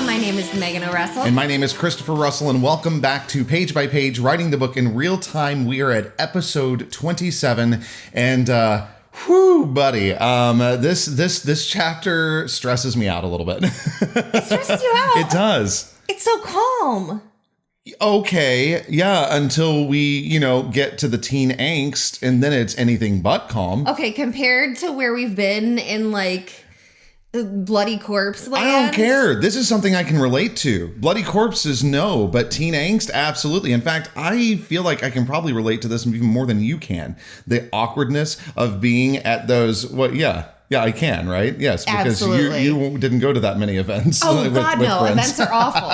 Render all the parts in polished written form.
My name is Megan O'Russell. And my name is Christopher Russell, and welcome back to Page by Page, Writing the Book in Real Time. We are at episode 27, and whew, buddy, this chapter stresses me out a little bit. It stresses you out? It does. It's so calm. Okay, yeah, until we, get to the teen angst, and then it's anything but calm. Okay, compared to where we've been in, Bloody Corpse land. I don't care. This is something I can relate to. Bloody Corpses, no, but teen angst, absolutely. In fact, I feel like I can probably relate to this even more than you can. The awkwardness of being at those, Yeah, I can, right? Yes, because you didn't go to that many events. Oh, God, no. Friends. Events are awful.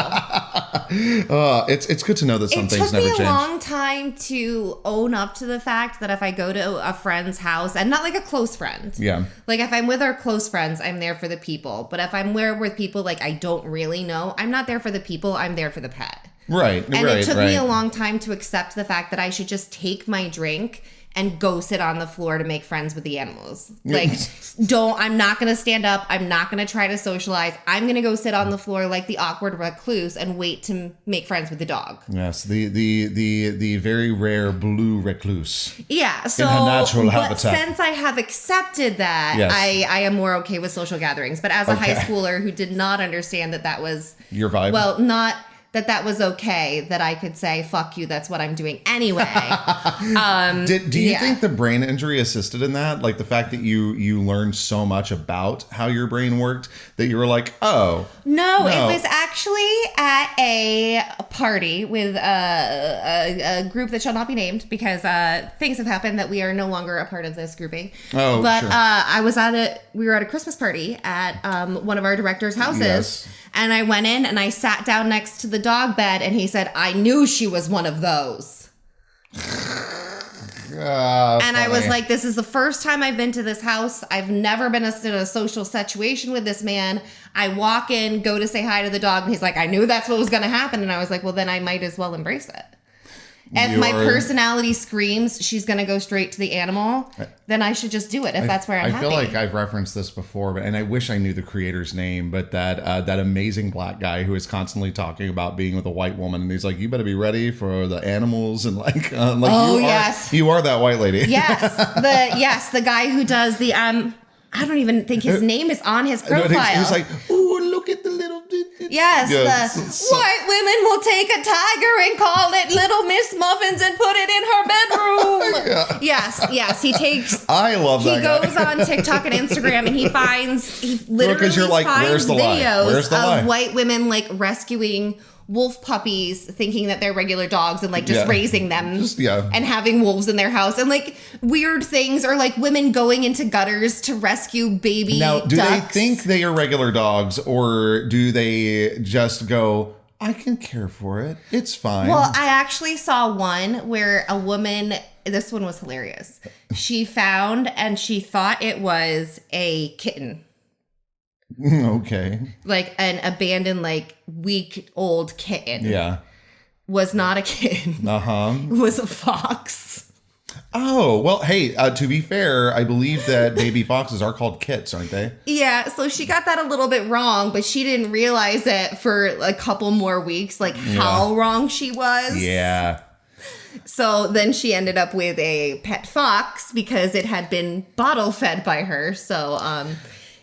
It's good to know that some things never change. It took me a long time to own up to the fact that if I go to a friend's house, and not like a close friend. Yeah. Like if I'm with our close friends, I'm there for the people. But if I'm with people like I don't really know, I'm not there for the people, I'm there for the pet. Right, and it took me a long time to accept the fact that I should just take my drink and go sit on the floor to make friends with the animals. I'm not going to stand up. I'm not going to try to socialize. I'm going to go sit on the floor like the awkward recluse and wait to make friends with the dog. Yes, the very rare blue recluse. Yeah, so in her natural habitat. Since I have accepted that, yes. I am more okay with social gatherings. But as a high schooler who did not understand that was your vibe. Well, not that was okay, that I could say, fuck you, that's what I'm doing anyway. Do you think the brain injury assisted in that? Like the fact that you learned so much about how your brain worked that you were like, oh. No, it was actually at a party with a group that shall not be named because things have happened that we are no longer a part of this grouping. Oh, but sure. We were at a Christmas party at one of our director's houses. Yes. And I went in and I sat down next to the dog bed and he said, I knew she was one of those. And I was like, this is the first time I've been to this house. I've never been in a social situation with this man. I walk in, go to say hi to the dog. And he's like, I knew that's what was going to happen. And I was like, well, then I might as well embrace it. If my personality screams she's going to go straight to the animal, then I should just do it if that's where I'm happy. I feel like I've referenced this before, and I wish I knew the creator's name, but that amazing black guy who is constantly talking about being with a white woman, and he's like, you better be ready for the animals, and you are that white lady. Yes, the guy who does the I don't even think his name is on his profile. No, he's like, ooh, look at the little... Yes, white women will take a tiger and call it Little Miss Muffins and put it in her bedroom. Yes, he takes... I love that guy. He goes on TikTok and Instagram and he literally finds videos of white women rescuing wolf puppies thinking that they're regular dogs and raising them and having wolves in their house and weird things or women going into gutters to rescue baby now do ducks. They think they are regular dogs or do they just go, I can care for it, it's fine? Well, I actually saw one where a woman, this one was hilarious, she found and she thought it was a kitten. Okay. An abandoned, week-old kitten. Yeah. Was not a kitten. Uh-huh. Was a fox. Oh, well, hey, to be fair, I believe that baby foxes are called kits, aren't they? Yeah, so she got that a little bit wrong, but she didn't realize it for a couple more weeks, how wrong she was. Yeah. So then she ended up with a pet fox because it had been bottle fed by her. So,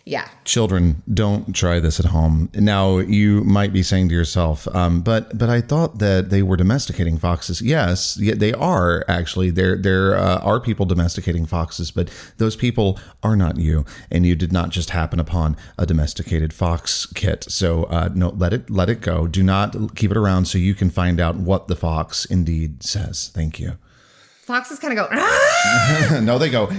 yeah. Children, don't try this at home. Now, you might be saying to yourself, but I thought that they were domesticating foxes. Yes, they are, actually. There are people domesticating foxes, but those people are not you. And you did not just happen upon a domesticated fox kit. So, no, let it go. Do not keep it around so you can find out what the fox indeed says. Thank you. Foxes kind of go, ah! No, they go,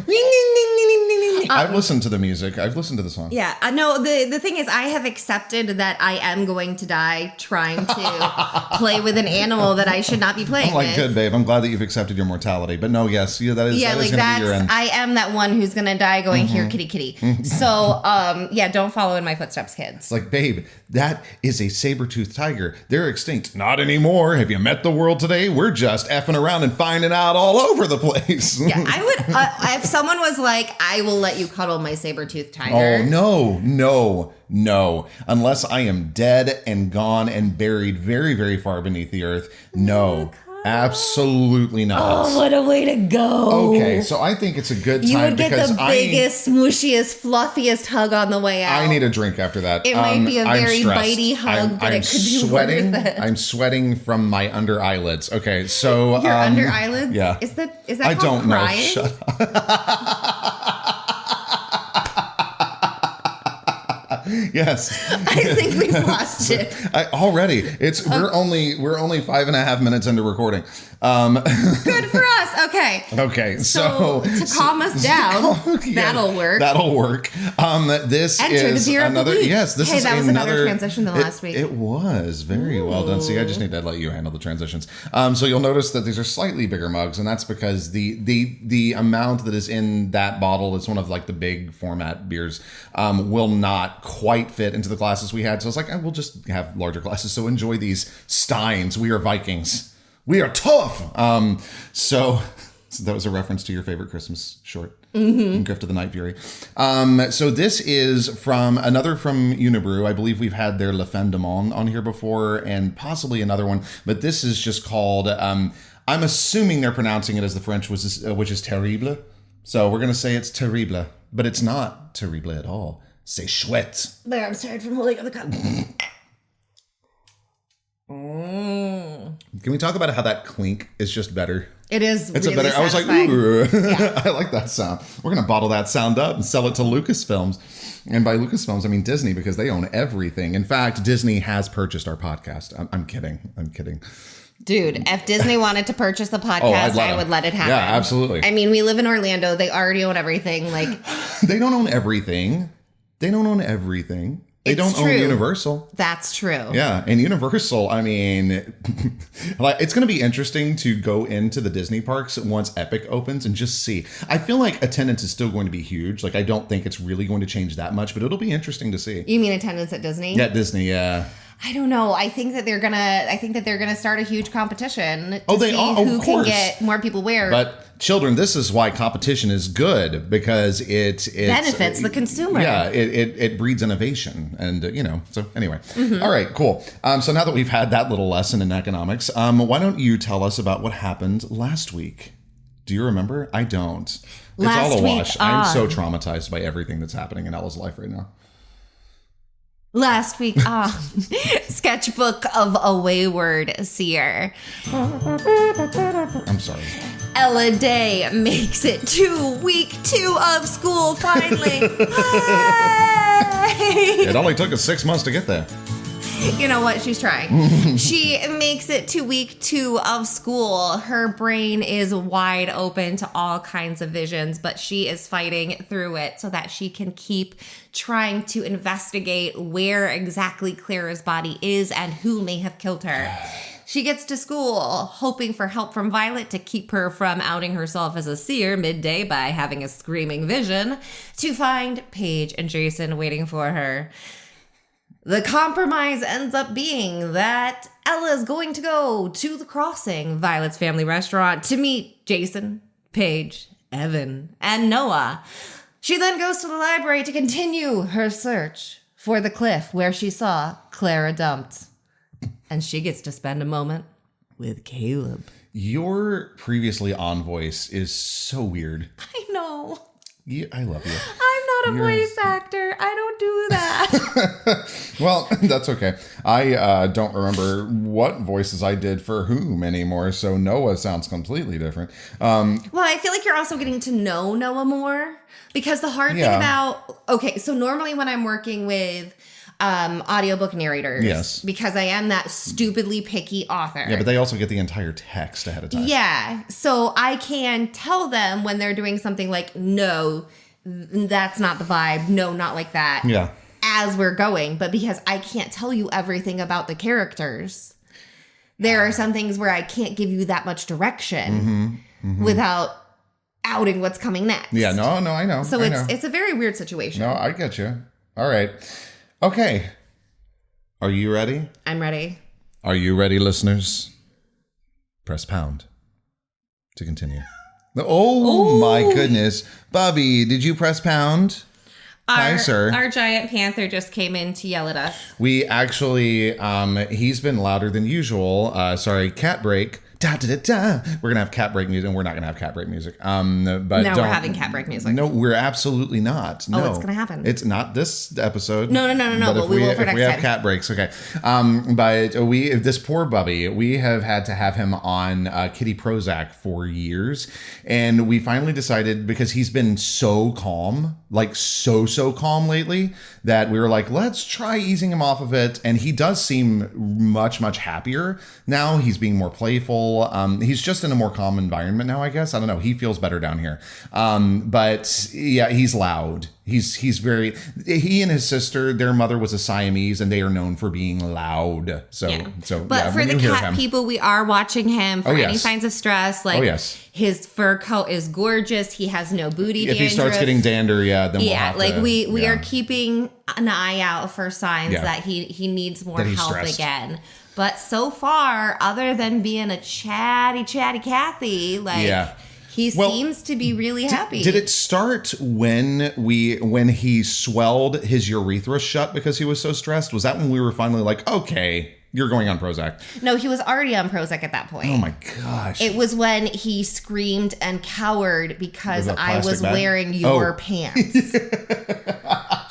I've listened to the music. I've listened to the song. Yeah. No, the thing is, I have accepted that I am going to die trying to play with an animal that I should not be playing with. Good, babe. I'm glad that you've accepted your mortality. But no, yes, that is going to be your end. I am that one who's going to die going, here, kitty, kitty. So, don't follow in my footsteps, kids. Babe, that is a saber-toothed tiger. They're extinct. Not anymore. Have you met the world today? We're just effing around and finding out all over the place. Yeah, I would, if someone was like, I will let let you cuddle my saber-toothed tiger. Oh, no. Unless I am dead and gone and buried very, very far beneath the earth. No. Absolutely not. Oh, what a way to go. Okay, so I think it's a good time. You would get the biggest, smushiest, fluffiest hug on the way out. I need a drink after that. It might be a very bitey hug, but it could be sweating. worth it. I'm sweating from my under eyelids. Okay, so... Your under eyelids? Yeah. Is that I called don't crying? know. Shut up. Yes. I think we've lost it. Already. We're only 5.5 minutes into recording. Good for us. Okay. Okay. So to calm us down, that'll work. That'll work. This Enter is the beer another. Of the week. Yes, this is that was another another transition than last week. It was very well done. See, I just need to let you handle the transitions. So you'll notice that these are slightly bigger mugs, and that's because the amount that is in that bottle is one of like the big format beers. Will not quite fit into the glasses we had. So I was like, we'll just have larger glasses. So enjoy these Steins. We are Vikings. We are tough. So that was a reference to your favorite Christmas short, Gift of the Night Fury. So this is from Unibrew. I believe we've had their Le Fin de Monde on here before, and possibly another one. But this is just called. I'm assuming they're pronouncing it as the French, which is terrible. So we're gonna say it's terrible, but it's not terrible at all. C'est chouette. There, I'm sorry from holding up the cup. Can we talk about how that clink is just better? It is. It's really a better. satisfying. I was like, ooh, Yeah. I like that sound. We're gonna bottle that sound up and sell it to Lucasfilms. And by Lucasfilms, I mean Disney, because they own everything. In fact, Disney has purchased our podcast. I'm kidding. Dude, if Disney wanted to purchase the podcast, I would let it happen. Yeah, absolutely. I mean, we live in Orlando. They already own everything. Like, they don't own everything. They don't own Universal. That's true. Yeah, and Universal, I mean, like it's going to be interesting to go into the Disney parks once Epic opens and just see. I feel like attendance is still going to be huge. Like I don't think it's really going to change that much, but it'll be interesting to see. You mean attendance at Disney? Yeah, Disney, yeah. I don't know. I think that they're gonna start a huge competition to they see are, who of can course. get more people where. But children, this is why competition is good, because it benefits the consumer. Yeah, it breeds innovation, and So anyway, All right, cool. So now that we've had that little lesson in economics, why don't you tell us about what happened last week? Do you remember? I don't. It's all a wash. I'm so traumatized by everything that's happening in Ella's life right now. Last week on Sketchbook of a Wayward Seer. I'm sorry. Ella Day makes it to week 2 of school finally. It only took us 6 months to get there. You know what? She's trying. She makes it to week 2 of school. Her brain is wide open to all kinds of visions, but she is fighting through it so that she can keep trying to investigate where exactly Clara's body is and who may have killed her. She gets to school hoping for help from Violet to keep her from outing herself as a seer midday by having a screaming vision, to find Paige and Jason waiting for her. The compromise ends up being that Ella is going to go to the Crossing, Violet's family restaurant, to meet Jason, Paige, Evan, and Noah. She then goes to the library to continue her search for the cliff where she saw Clara dumped. And she gets to spend a moment with Caleb. Your previously on voice is so weird. I know. I love you. I'm not a voice actor. I don't do that. Well, that's okay. I don't remember what voices I did for whom anymore, so Noah sounds completely different. Well, I feel like you're also getting to know Noah more, because the hard thing about... Okay, so normally when I'm working with audiobook narrators, yes, because I am that stupidly picky author. Yeah, but they also get the entire text ahead of time. Yeah, so I can tell them when they're doing something like, no, that's not the vibe. No, not like that. Yeah. As we're going. But because I can't tell you everything about the characters, there are some things where I can't give you that much direction without outing what's coming next. Yeah, no, I know. So it's a very weird situation. No, I get you. All right. Okay. Are you ready? I'm ready. Are you ready, listeners? Press pound to continue. Oh my goodness. Bobby, did you press pound? Hi, sir. Our giant panther just came in to yell at us. We actually, he's been louder than usual. Sorry, cat break. Da, da, da, da. We're gonna have cat break music, and we're not gonna have cat break music. But no, we're having cat break music. No, we're absolutely not. No, it's gonna happen. It's not this episode. No. But we will for next time. We have cat breaks, okay. But this poor Bubby, we have had to have him on Kitty Prozac for years, and we finally decided, because he's been so calm, like so calm lately, that we were like, let's try easing him off of it. And he does seem much happier now. He's being more playful. He's just in a more calm environment now, I guess. I don't know. He feels better down here. But yeah, he's loud. He and his sister, their mother was a Siamese, and they are known for being loud. But for the cat people, we are watching him for any signs of stress. Like, his fur coat is gorgeous. He has no booty dandruff. If he starts getting dander, then we'll have to. We are keeping an eye out for signs that he needs more help again. But so far, other than being a chatty Cathy, he seems to be really happy. Did it start when he swelled his urethra shut because he was so stressed? Was that when we were finally like, okay, you're going on Prozac? No, he was already on Prozac at that point. Oh my gosh. It was when he screamed and cowered because I was wearing your pants.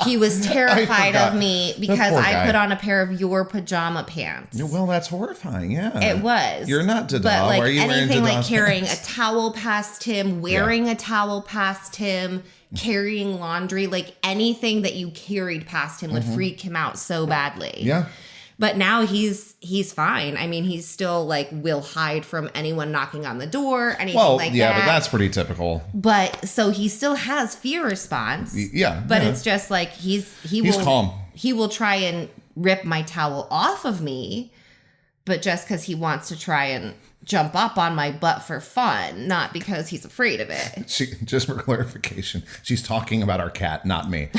He was terrified of me because I put on a pair of your pajama pants. Well, that's horrifying, yeah. It was. You're not Dada. But Why are you anything like carrying a towel past him, wearing a towel past him, carrying laundry, like anything that you carried past him would freak him out so badly. Yeah. But now he's fine. I mean, he's still will hide from anyone knocking on the door, anything like that. Yeah, but that's pretty typical. But so he still has fear response. Yeah. But it's just like he's calm. He will try and rip my towel off of me, but just because he wants to try and jump up on my butt for fun, not because he's afraid of it. Just for clarification, she's talking about our cat, not me.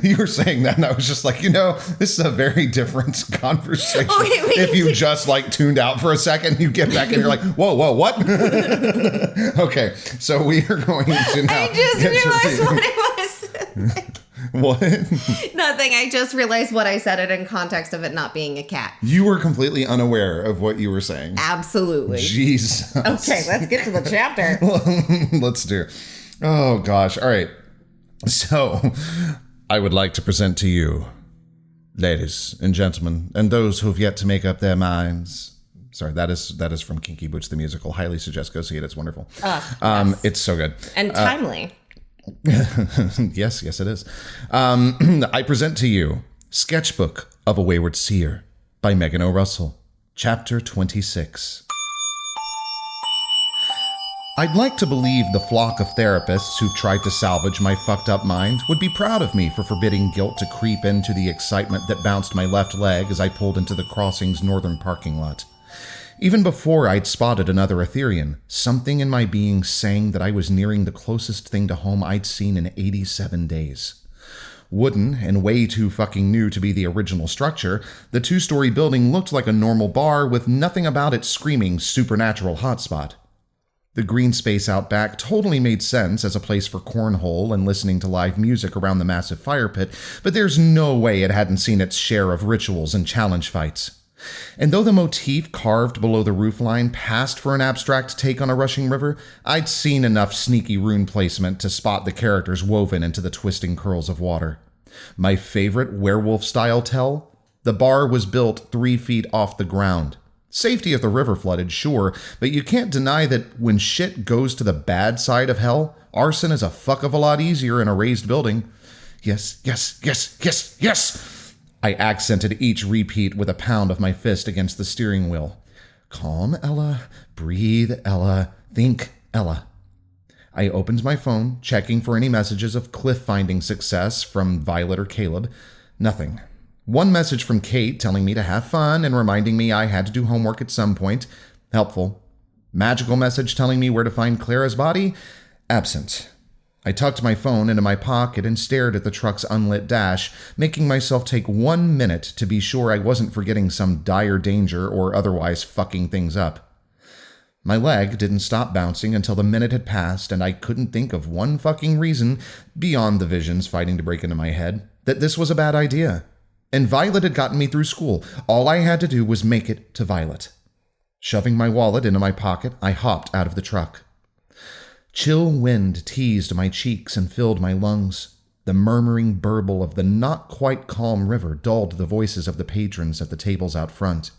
You were saying that, and I was just like, this is a very different conversation. If you just tuned out for a second, you get back and you're like, whoa, what? Okay, so we are going to now. I just realized what it was. What? Nothing. I just realized what I said it in context of it not being a cat. You were completely unaware of what you were saying. Absolutely. Jesus. Okay, let's get to the chapter. Let's do. Oh, gosh. All right. So, I would like to present to you, ladies and gentlemen, and those who have yet to make up their minds. Sorry, that is from Kinky Boots the Musical. Highly suggest go see it. It's wonderful. Yes. It's so good. And timely. Yes, it is. I present to you Sketchbook of a Wayward Seer by Megan O. Russell, Chapter 26. I'd like to believe the flock of therapists who've tried to salvage my fucked up mind would be proud of me for forbidding guilt to creep into the excitement that bounced my left leg as I pulled into the crossing's northern parking lot. Even before I'd spotted another aitherion, something in my being sang that I was nearing the closest thing to home I'd seen in 87 days. Wooden and way too fucking new to be the original structure, the two-story building looked like a normal bar with nothing about it screaming supernatural hotspot. The green space out back totally made sense as a place for cornhole and listening to live music around the massive fire pit, but there's no way it hadn't seen its share of rituals and challenge fights. And though the motif carved below the roofline passed for an abstract take on a rushing river, I'd seen enough sneaky rune placement to spot the characters woven into the twisting curls of water. My favorite werewolf-style tell? The bar was built 3 feet off the ground. Safety if the river flooded, sure, but you can't deny that when shit goes to the bad side of hell, arson is a fuck of a lot easier in a raised building. Yes. I accented each repeat with a pound of my fist against the steering wheel. Calm, Ella. Breathe, Ella. Think, Ella. I opened my phone, checking for any messages of cliff-finding success from Violet or Caleb. Nothing. One message from Kate telling me to have fun and reminding me I had to do homework at some point. Helpful. Magical message telling me where to find Clara's body. Absent. I tucked my phone into my pocket and stared at the truck's unlit dash, making myself take 1 minute to be sure I wasn't forgetting some dire danger or otherwise fucking things up. My leg didn't stop bouncing until the minute had passed, and I couldn't think of one fucking reason, beyond the visions fighting to break into my head, that this was a bad idea. And Violet had gotten me through school. All I had to do was make it to Violet. Shoving my wallet into my pocket, I hopped out of the truck. Chill wind teased my cheeks and filled my lungs. The murmuring burble of the not-quite-calm river dulled the voices of the patrons at the tables out front.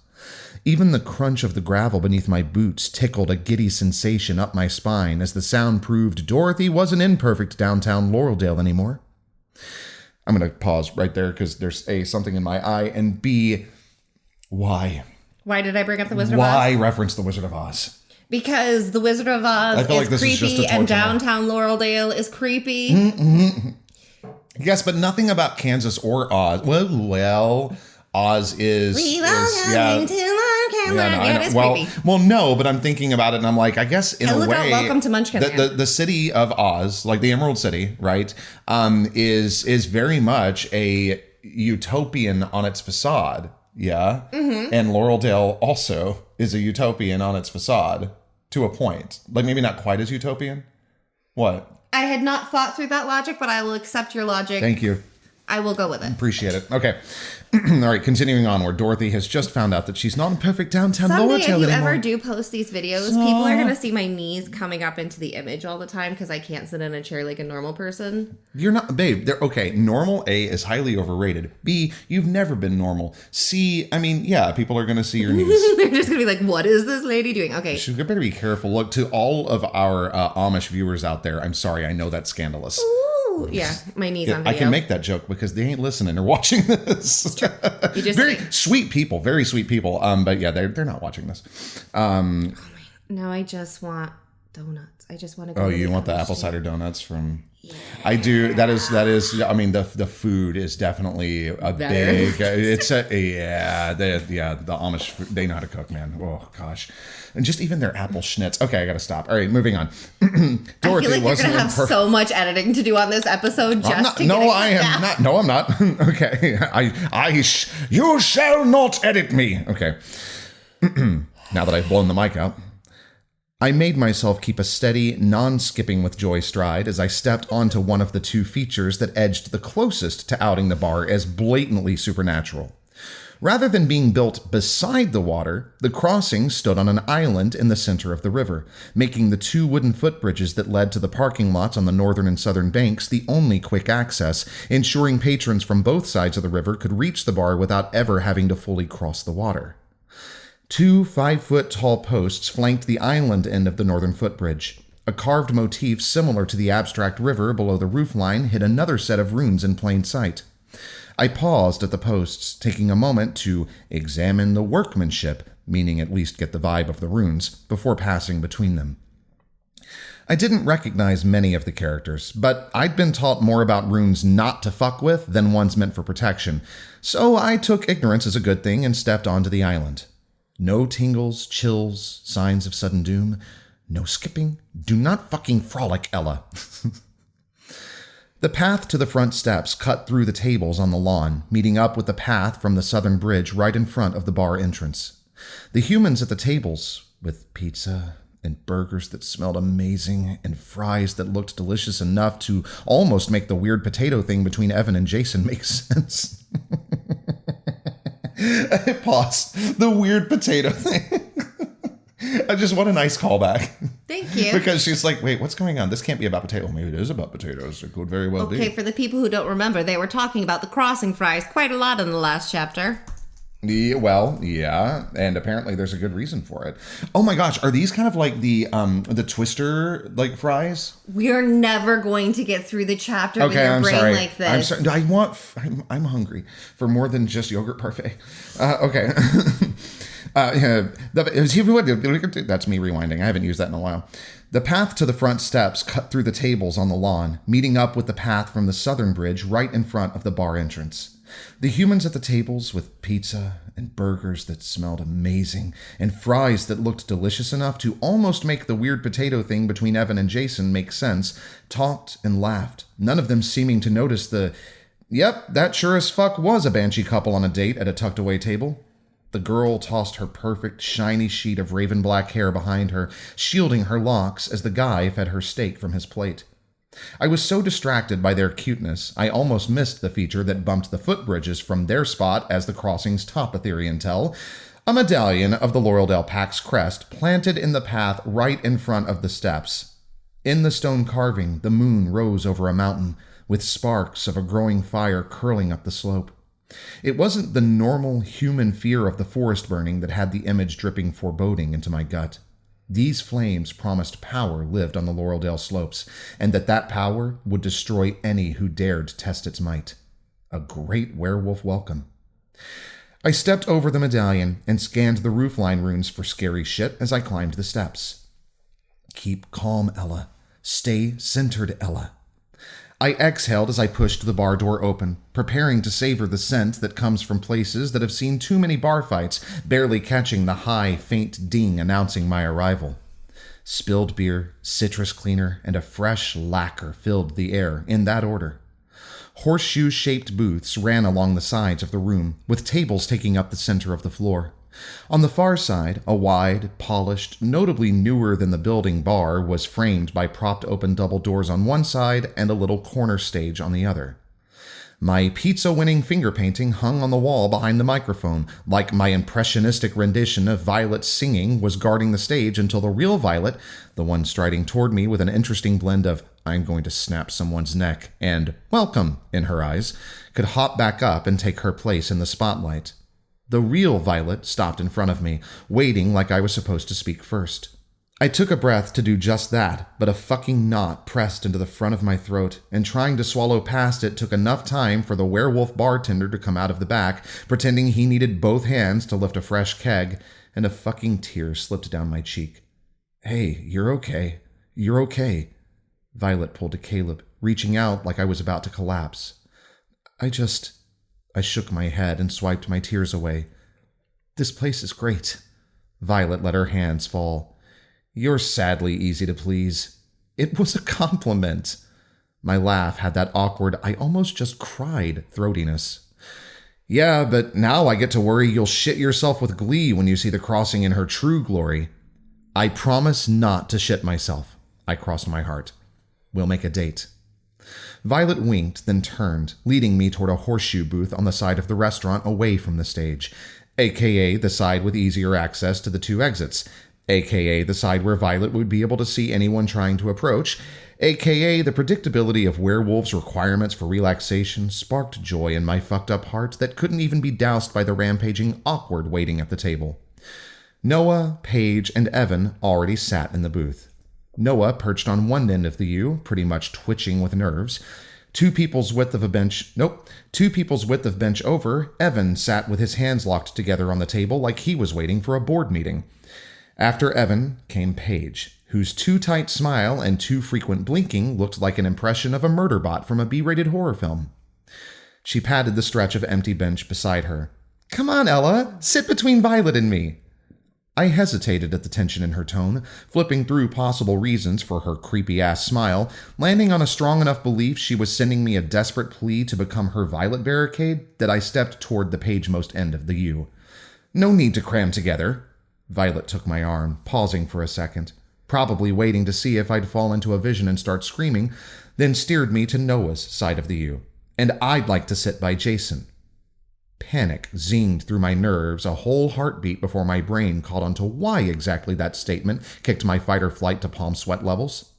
Even the crunch of the gravel beneath my boots tickled a giddy sensation up my spine as the sound proved Dorothy wasn't in perfect downtown Laureldale anymore. I'm going to pause right there because there's A, something in my eye, and B, why? Why did I bring up the Wizard of Oz? Why reference the Wizard of Oz? Because the Wizard of Oz is creepy and downtown Laureldale is creepy. Mm-hmm. Yes, but nothing about Kansas or Oz. Well, Oz is creepy. Well, no, but I'm thinking about it, and I'm like, I guess in a way, Welcome to Munchkin. The city of Oz, like the Emerald City, right, is very much a utopian on its facade, yeah, and Laureldale also is a utopian on its facade to a point, like maybe not quite as utopian. What? I had not thought through that logic, but I will accept your logic. Thank you. I will go with it. Appreciate it. Okay. All right, continuing onward. Dorothy has just found out that she's not in perfect downtown Laureldale anymore. Someday, if you ever do post these videos, people are going to see my knees coming up into the image all the time because I can't sit in a chair like a normal person. You're not, babe. Okay, normal, A, is highly overrated. B, you've never been normal. C, I mean, yeah, people are going to see your knees. They're just going to be like, what is this lady doing? Okay. You better be careful. Look, to all of our Amish viewers out there, I'm sorry, I know that's scandalous. Ooh, yeah, my knees on video. I can make that joke because they ain't listening or watching this. It's true. You just very sweet people. But yeah, they're not watching this. No, I just want donuts. I just want to go. Oh, you want the apple cider donuts from? Yeah. I do. That is. I mean, the food is definitely a big. It's the Amish. They know how to cook, man. Oh gosh, and just even their apple schnitz. Okay, I gotta stop. All right, moving on. Dorothy, I feel like you're gonna have so much editing to do on this episod. I am not. No, I'm not. Okay, you shall not edit me. Okay. Now that I've blown the mic out. I made myself keep a steady, non-skipping with joy stride as I stepped onto one of the two features that edged the closest to outing the bar as blatantly supernatural. Rather than being built beside the water, the crossing stood on an island in the center of the river, making the two wooden footbridges that led to the parking lots on the northern and southern banks the only quick access, ensuring patrons from both sides of the river could reach the bar without ever having to fully cross the water. 2 5-foot-tall posts flanked the island end of the northern footbridge. A carved motif similar to the abstract river below the roofline hid another set of runes in plain sight. I paused at the posts, taking a moment to examine the workmanship, meaning at least get the vibe of the runes, before passing between them. I didn't recognize many of the characters, but I'd been taught more about runes not to fuck with than ones meant for protection, so I took ignorance as a good thing and stepped onto the island. No tingles, chills, signs of sudden doom. No skipping. Do not fucking frolic, Ella. The path to the front steps cut through the tables on the lawn, meeting up with the path from the southern bridge right in front of the bar entrance. The humans at the tables, with pizza and burgers that smelled amazing and fries that looked delicious enough to almost make the weird potato thing between Evan and Jason make sense. Pause. The weird potato thing. I just want a nice callback. Thank you. Because she's like, wait, what's going on? This can't be about potato. Maybe it is about potatoes. It could very well be. Okay, for the people who don't remember, they were talking about the crossing fries quite a lot in the last chapter. Yeah, well, yeah, and apparently there's a good reason for it. Oh my gosh, are these kind of like the Twister like fries? We're never going to get through the chapter with your brain like this. I'm sorry. I'm hungry for more than just yogurt parfait. Okay. That's me rewinding. I haven't used that in a while. The path to the front steps cut through the tables on the lawn, meeting up with the path from the southern bridge right in front of the bar entrance. The humans at the tables, with pizza and burgers that smelled amazing and fries that looked delicious enough to almost make the weird potato thing between Evan and Jason make sense, talked and laughed, none of them seeming to notice yep, that sure as fuck was a banshee couple on a date at a tucked-away table. The girl tossed her perfect, shiny sheet of raven black hair behind her, shielding her locks as the guy fed her steak from his plate. I was so distracted by their cuteness, I almost missed the feature that bumped the footbridges from their spot as the crossing's top aitherion tell, a medallion of the Laurel Pack's crest planted in the path right in front of the steps. In the stone carving, the moon rose over a mountain, with sparks of a growing fire curling up the slope. It wasn't the normal human fear of the forest burning that had the image dripping foreboding into my gut. These flames promised power lived on the Laurel slopes, and that power would destroy any who dared test its might. A great werewolf welcome. I stepped over the medallion and scanned the roofline runes for scary shit as I climbed the steps. Keep calm, Ella. Stay centered, Ella. I exhaled as I pushed the bar door open, preparing to savor the scent that comes from places that have seen too many bar fights, barely catching the high, faint ding announcing my arrival. Spilled beer, citrus cleaner, and a fresh lacquer filled the air, in that order. Horseshoe-shaped booths ran along the sides of the room, with tables taking up the center of the floor. On the far side, a wide, polished, notably newer than the building bar was framed by propped-open double doors on one side and a little corner stage on the other. My pizza-winning finger painting hung on the wall behind the microphone, like my impressionistic rendition of Violet singing was guarding the stage until the real Violet, the one striding toward me with an interesting blend of "I'm going to snap someone's neck" and "welcome" in her eyes, could hop back up and take her place in the spotlight. The real Violet stopped in front of me, waiting like I was supposed to speak first. I took a breath to do just that, but a fucking knot pressed into the front of my throat, and trying to swallow past it took enough time for the werewolf bartender to come out of the back, pretending he needed both hands to lift a fresh keg, and a fucking tear slipped down my cheek. "Hey, you're okay. You're okay." Violet pulled to Caleb, reaching out like I was about to collapse. I shook my head and swiped my tears away. "This place is great." Violet let her hands fall. "You're sadly easy to please." It was a compliment. My laugh had that awkward, I almost just cried throatiness. "Yeah, but now I get to worry you'll shit yourself with glee when you see the crossing in her true glory." "I promise not to shit myself." I crossed my heart. "We'll make a date." Violet winked, then turned, leading me toward a horseshoe booth on the side of the restaurant away from the stage, aka the side with easier access to the two exits, aka the side where Violet would be able to see anyone trying to approach, aka the predictability of werewolves' requirements for relaxation sparked joy in my fucked-up heart that couldn't even be doused by the rampaging awkward waiting at the table. Noah, Paige, and Evan already sat in the booth. Noah perched on one end of the U, pretty much twitching with nerves. Two people's width of bench over, Evan sat with his hands locked together on the table like he was waiting for a board meeting. After Evan came Paige, whose too tight smile and too frequent blinking looked like an impression of a murder bot from a B-rated horror film. She patted the stretch of empty bench beside her. "Come on, Ella, sit between Violet and me." I hesitated at the tension in her tone, flipping through possible reasons for her creepy-ass smile, landing on a strong enough belief she was sending me a desperate plea to become her Violet barricade that I stepped toward the Paige-most end of the U. "No need to cram together." Violet took my arm, pausing for a second, probably waiting to see if I'd fall into a vision and start screaming, then steered me to Noah's side of the U. "And I'd like to sit by Jason." Panic zinged through my nerves a whole heartbeat before my brain caught on to why exactly that statement kicked my fight or flight to palm sweat levels.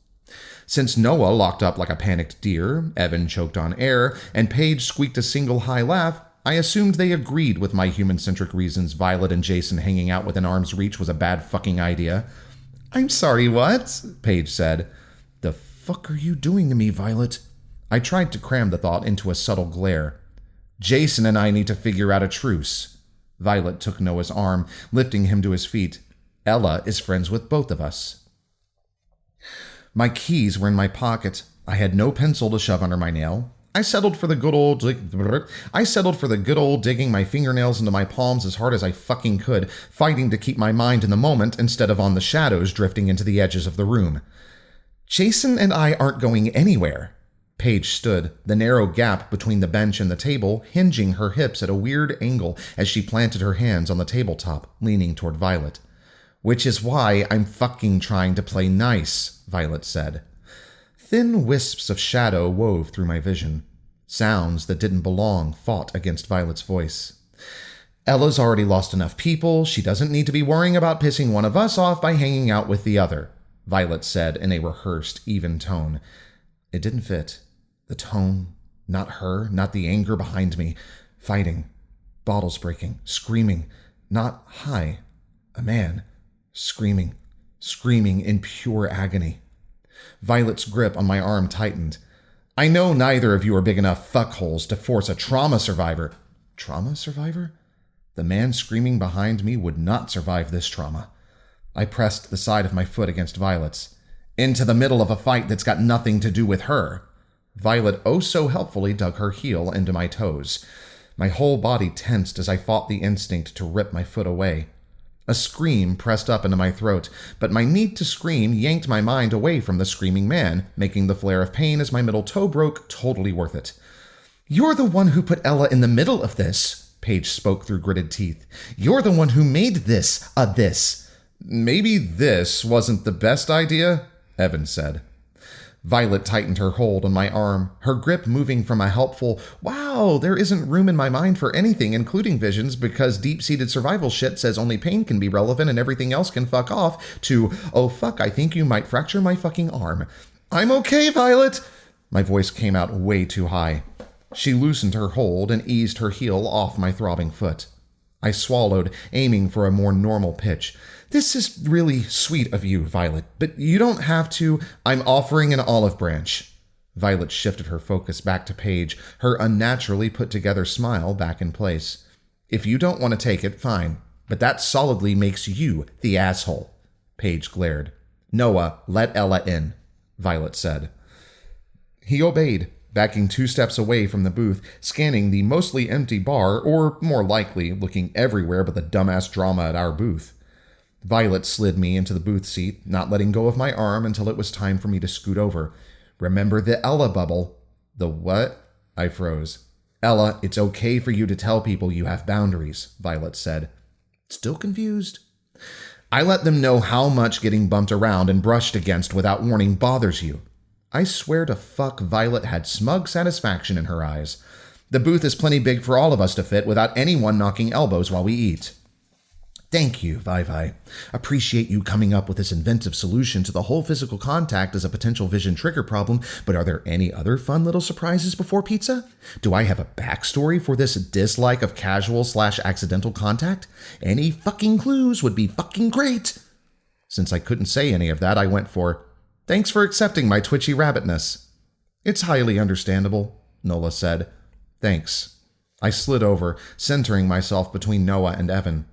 Since Noah locked up like a panicked deer, Evan choked on air, and Paige squeaked a single high laugh, I assumed they agreed with my human-centric reasons Violet and Jason hanging out within arm's reach was a bad fucking idea. "I'm sorry, what?" Paige said. "The fuck are you doing to me, Violet?" I tried to cram the thought into a subtle glare. "Jason and I need to figure out a truce." Violet took Noah's arm, lifting him to his feet. "Ella is friends with both of us." My keys were in my pocket. I had no pencil to shove under my nail. I settled for the good old digging my fingernails into my palms as hard as I fucking could, fighting to keep my mind in the moment instead of on the shadows drifting into the edges of the room. "Jason and I aren't going anywhere." Paige stood, the narrow gap between the bench and the table hinging her hips at a weird angle as she planted her hands on the tabletop, leaning toward Violet. "Which is why I'm fucking trying to play nice," Violet said. Thin wisps of shadow wove through my vision. Sounds that didn't belong fought against Violet's voice. "Ella's already lost enough people. She doesn't need to be worrying about pissing one of us off by hanging out with the other," Violet said in a rehearsed, even tone. It didn't fit. The tone, not her, not the anger behind me. Fighting. Bottles breaking. Screaming. Not hi. A man. Screaming. Screaming in pure agony. Violet's grip on my arm tightened. "I know neither of you are big enough fuckholes to force a trauma survivor." Trauma survivor? The man screaming behind me would not survive this trauma. I pressed the side of my foot against Violet's. "Into the middle of a fight that's got nothing to do with her." Violet oh so helpfully dug her heel into my toes. My whole body tensed as I fought the instinct to rip my foot away. A scream pressed up into my throat, but my need to scream yanked my mind away from the screaming man, making the flare of pain as my middle toe broke totally worth it. "You're the one who put Ella in the middle of this," Paige spoke through gritted teeth. "You're the one who made this a this." "Maybe this wasn't the best idea," Evan said. Violet tightened her hold on my arm, her grip moving from a helpful, "Wow, there isn't room in my mind for anything, including visions, because deep-seated survival shit says only pain can be relevant and everything else can fuck off," to, "Oh fuck, I think you might fracture my fucking arm." "I'm okay, Violet!" My voice came out way too high. She loosened her hold and eased her heel off my throbbing foot. I swallowed, aiming for a more normal pitch. "This is really sweet of you, Violet, but you don't have to. I'm offering an olive branch." Violet shifted her focus back to Paige, her unnaturally put-together smile back in place. "If you don't want to take it, fine, but that solidly makes you the asshole." Paige glared. "Noah, let Ella in," Violet said. He obeyed, backing 2 steps away from the booth, scanning the mostly empty bar, or more likely, looking everywhere but the dumbass drama at our booth. Violet slid me into the booth seat, not letting go of my arm until it was time for me to scoot over. "Remember the Ella bubble." "The what?" I froze. "Ella, it's okay for you to tell people you have boundaries," Violet said. Still confused. "I let them know how much getting bumped around and brushed against without warning bothers you." I swear to fuck Violet had smug satisfaction in her eyes. "The booth is plenty big for all of us to fit without anyone knocking elbows while we eat." "Thank you, Vi. Appreciate you coming up with this inventive solution to the whole physical contact as a potential vision trigger problem, but are there any other fun little surprises before pizza? Do I have a backstory for this dislike of casual/accidental contact? Any fucking clues would be fucking great." Since I couldn't say any of that, I went for, "Thanks for accepting my twitchy rabbitness." "It's highly understandable," Nola said. "Thanks." I slid over, centering myself between Noah and Evan.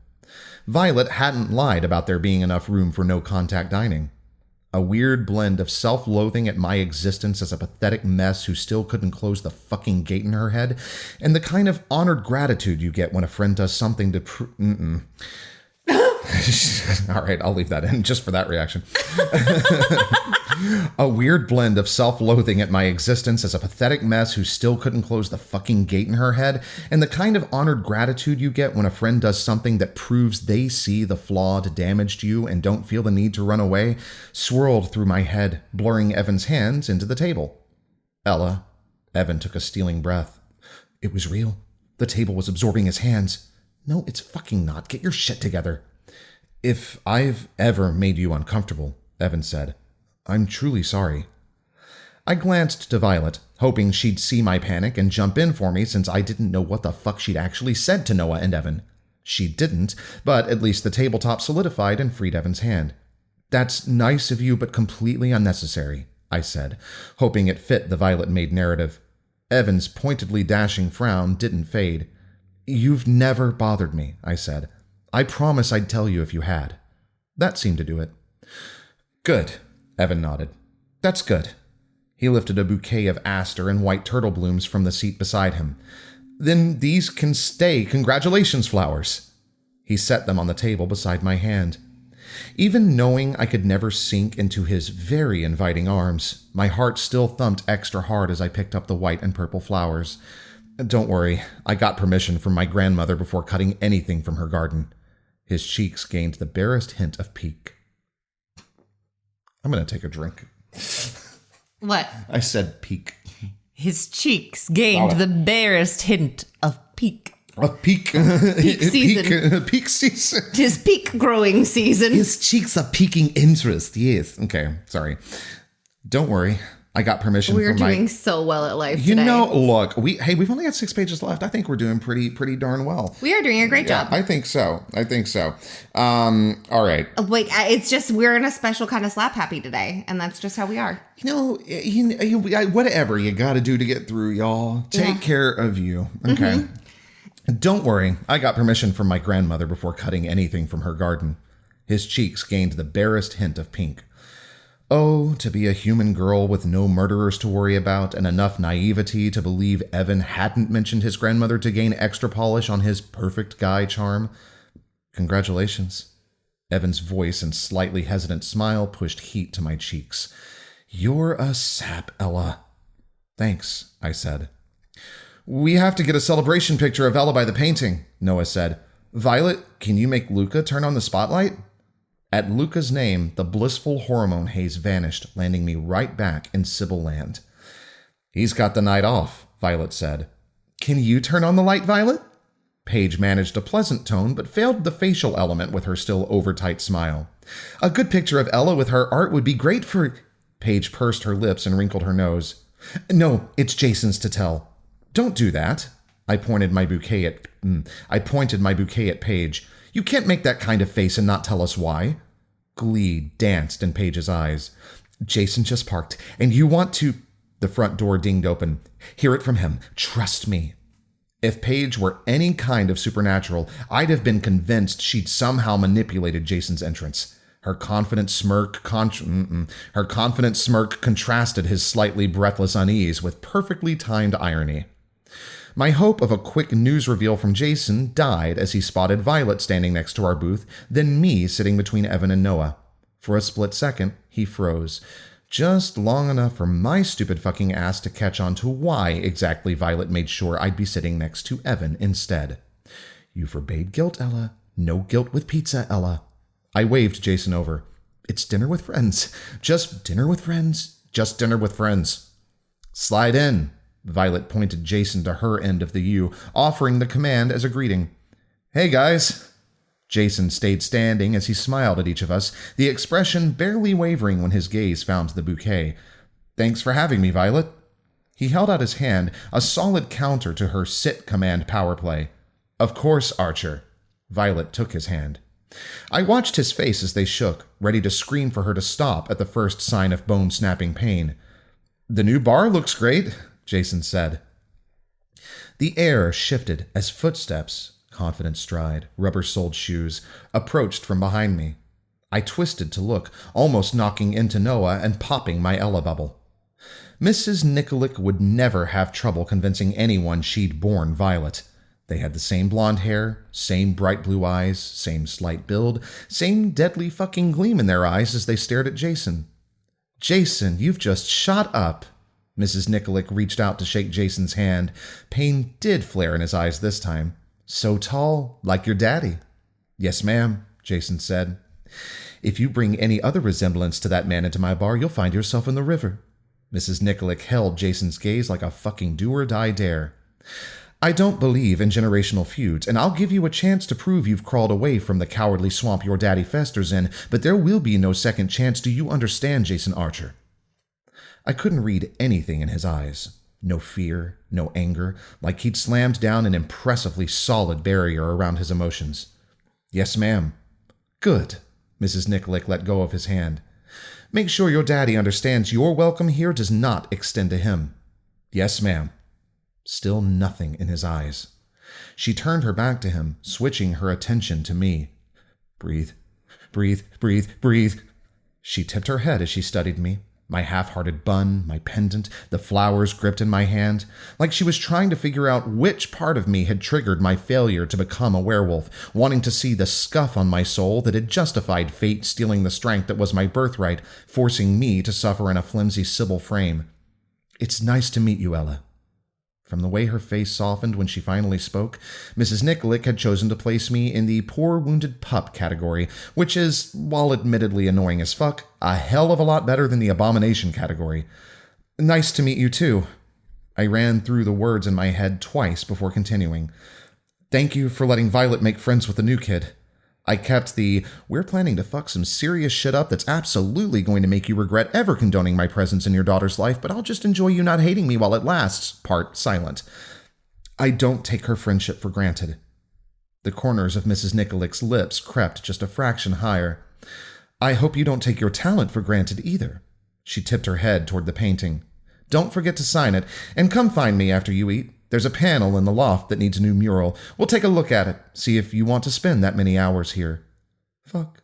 Violet hadn't lied about there being enough room for no-contact dining. A weird blend of self-loathing at my existence as a pathetic mess who still couldn't close the fucking gate in her head, and the kind of honored gratitude you get when a friend does something to All right, I'll leave that in just for that reaction. A weird blend of self-loathing at my existence as a pathetic mess who still couldn't close the fucking gate in her head, and the kind of honored gratitude you get when a friend does something that proves they see the flawed, damaged you and don't feel the need to run away, swirled through my head, blurring Evan's hands into the table. "Ella," Evan took a stealing breath. "It was real. The table was absorbing his hands." "No, it's fucking not. Get your shit together." "If I've ever made you uncomfortable," Evan said, "I'm truly sorry." I glanced to Violet, hoping she'd see my panic and jump in for me since I didn't know what the fuck she'd actually said to Noah and Evan. She didn't, but at least the tabletop solidified and freed Evan's hand. "That's nice of you, but completely unnecessary," I said, hoping it fit the Violet-made narrative. Evan's pointedly dashing frown didn't fade. "You've never bothered me," I said. "I promise I'd tell you if you had." That seemed to do it. "Good," Evan nodded. "That's good." He lifted a bouquet of aster and white turtle blooms from the seat beside him. "Then these can stay congratulations flowers." He set them on the table beside my hand. Even knowing I could never sink into his very inviting arms, my heart still thumped extra hard as I picked up the white and purple flowers. Don't worry, I got permission from my grandmother before cutting anything from her garden. His cheeks gained the barest hint of pique. I'm going to take a drink. What? I said pique. His cheeks gained the barest hint of pique. A peak. Peak season. Peak season. His peak growing season. His cheeks are piquing interest, yes. Okay, sorry. Don't worry. I got permission We're from doing so well at life You today. know, look, we've only got 6 pages left. I think we're doing pretty darn well. We are doing a great job. I think so. All right. Wait, it's just we're in a special kind of slap happy today, and that's just how we are. Whatever you got to do to get through, y'all. Take care of you. Okay. Mm-hmm. Don't worry, I got permission from my grandmother before cutting anything from her garden. His cheeks gained the barest hint of pink. Oh, to be a human girl with no murderers to worry about and enough naivety to believe Evan hadn't mentioned his grandmother to gain extra polish on his perfect guy charm. Congratulations. Evan's voice and slightly hesitant smile pushed heat to my cheeks. You're a sap, Ella. Thanks, I said. We have to get a celebration picture of Ella by the painting, Noah said. Violet, can you make Luca turn on the spotlight? At Luca's name, the blissful hormone haze vanished, landing me right back in Sybil land. He's got the night off, Violet said. Can you turn on the light, Violet? Paige managed a pleasant tone, but failed the facial element with her still over-tight smile. A good picture of Ella with her art would be great for... Paige pursed her lips and wrinkled her nose. No, it's Jason's to tell. Don't do that. I pointed my bouquet at Paige. You can't make that kind of face and not tell us why. Glee danced in Paige's eyes. Jason just parked, and you want to... The front door dinged open. Hear it from him. Trust me. If Paige were any kind of supernatural, I'd have been convinced she'd somehow manipulated Jason's entrance. Her confident smirk contrasted his slightly breathless unease with perfectly timed irony. My hope of a quick news reveal from Jason died as he spotted Violet standing next to our booth, then me sitting between Evan and Noah. For a split second, he froze, just long enough for my stupid fucking ass to catch on to why exactly Violet made sure I'd be sitting next to Evan instead. You forbade guilt, Ella. No guilt with pizza, Ella. I waved Jason over. It's dinner with friends. Just dinner with friends. Just dinner with friends. Slide in. Violet pointed Jason to her end of the U, offering the command as a greeting. Hey, guys. Jason stayed standing as he smiled at each of us, the expression barely wavering when his gaze found the bouquet. Thanks for having me, Violet. He held out his hand, a solid counter to her sit command power play. Of course, Archer. Violet took his hand. I watched his face as they shook, ready to scream for her to stop at the first sign of bone-snapping pain. The new bar looks great, Jason said. The air shifted as footsteps, confident stride, rubber-soled shoes, approached from behind me. I twisted to look, almost knocking into Noah and popping my Ella bubble. Mrs. Nikolic would never have trouble convincing anyone she'd born Violet. They had the same blonde hair, same bright blue eyes, same slight build, same deadly fucking gleam in their eyes as they stared at Jason. Jason, you've just shot up. Mrs. Nikolic reached out to shake Jason's hand. Pain did flare in his eyes this time. So tall, like your daddy. Yes, ma'am, Jason said. If you bring any other resemblance to that man into my bar, you'll find yourself in the river. Mrs. Nikolic held Jason's gaze like a fucking do-or-die dare. I don't believe in generational feuds, and I'll give you a chance to prove you've crawled away from the cowardly swamp your daddy festers in, but there will be no second chance. Do you understand, Jason Archer? I couldn't read anything in his eyes. No fear, no anger, like he'd slammed down an impressively solid barrier around his emotions. Yes, ma'am. Good. Mrs. Nikolic let go of his hand. Make sure your daddy understands your welcome here does not extend to him. Yes, ma'am. Still nothing in his eyes. She turned her back to him, switching her attention to me. Breathe, breathe, breathe, breathe. She tipped her head as she studied me. My half-hearted bun, my pendant, the flowers gripped in my hand, like she was trying to figure out which part of me had triggered my failure to become a werewolf, wanting to see the scuff on my soul that had justified fate stealing the strength that was my birthright, forcing me to suffer in a flimsy Sybil frame. "It's nice to meet you, Ella." From the way her face softened when she finally spoke, Mrs. Nikolic had chosen to place me in the poor wounded pup category, which is, while admittedly annoying as fuck, a hell of a lot better than the abomination category. "Nice to meet you, too." I ran through the words in my head twice before continuing. "Thank you for letting Violet make friends with the new kid." I kept the, "we're planning to fuck some serious shit up that's absolutely going to make you regret ever condoning my presence in your daughter's life, but I'll just enjoy you not hating me while it lasts" part silent. "I don't take her friendship for granted." The corners of Mrs. Nikolic's lips crept just a fraction higher. "I hope you don't take your talent for granted either." She tipped her head toward the painting. "Don't forget to sign it, and come find me after you eat. There's a panel in the loft that needs a new mural. We'll take a look at it, see if you want to spend that many hours here." Fuck.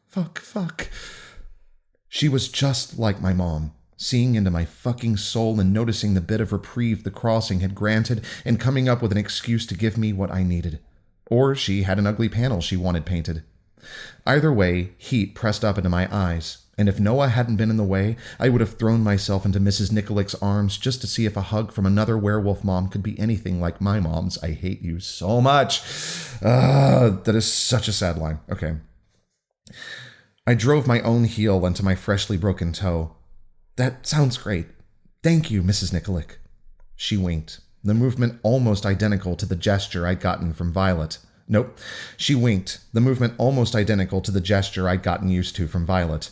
She was just like my mom, seeing into my fucking soul and noticing the bit of reprieve the crossing had granted and coming up with an excuse to give me what I needed. Or she had an ugly panel she wanted painted. Either way, heat pressed up into my eyes, and if Noah hadn't been in the way, I would have thrown myself into Mrs. Nikolic's arms just to see if a hug from another werewolf mom could be anything like my mom's. I hate you so much. That is such a sad line. Okay. I drove my own heel into my freshly broken toe. "That sounds great. Thank you, Mrs. Nikolic." She winked, the movement almost identical to the gesture I'd gotten from Violet. Nope. She winked, the movement almost identical to the gesture I'd gotten used to from Violet.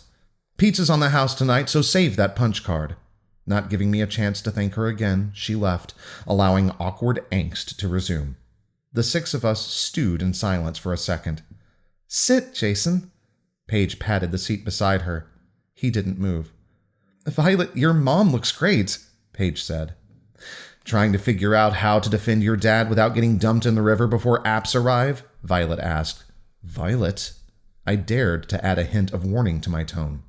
"Pizza's on the house tonight, so save that punch card." Not giving me a chance to thank her again, she left, allowing awkward angst to resume. The six of us stewed in silence for a second. "Sit, Jason." Paige patted the seat beside her. He didn't move. "Violet, your mom looks great," Paige said. "Trying to figure out how to defend your dad without getting dumped in the river before apps arrive?" Violet asked. "Violet?" I dared to add a hint of warning to my tone.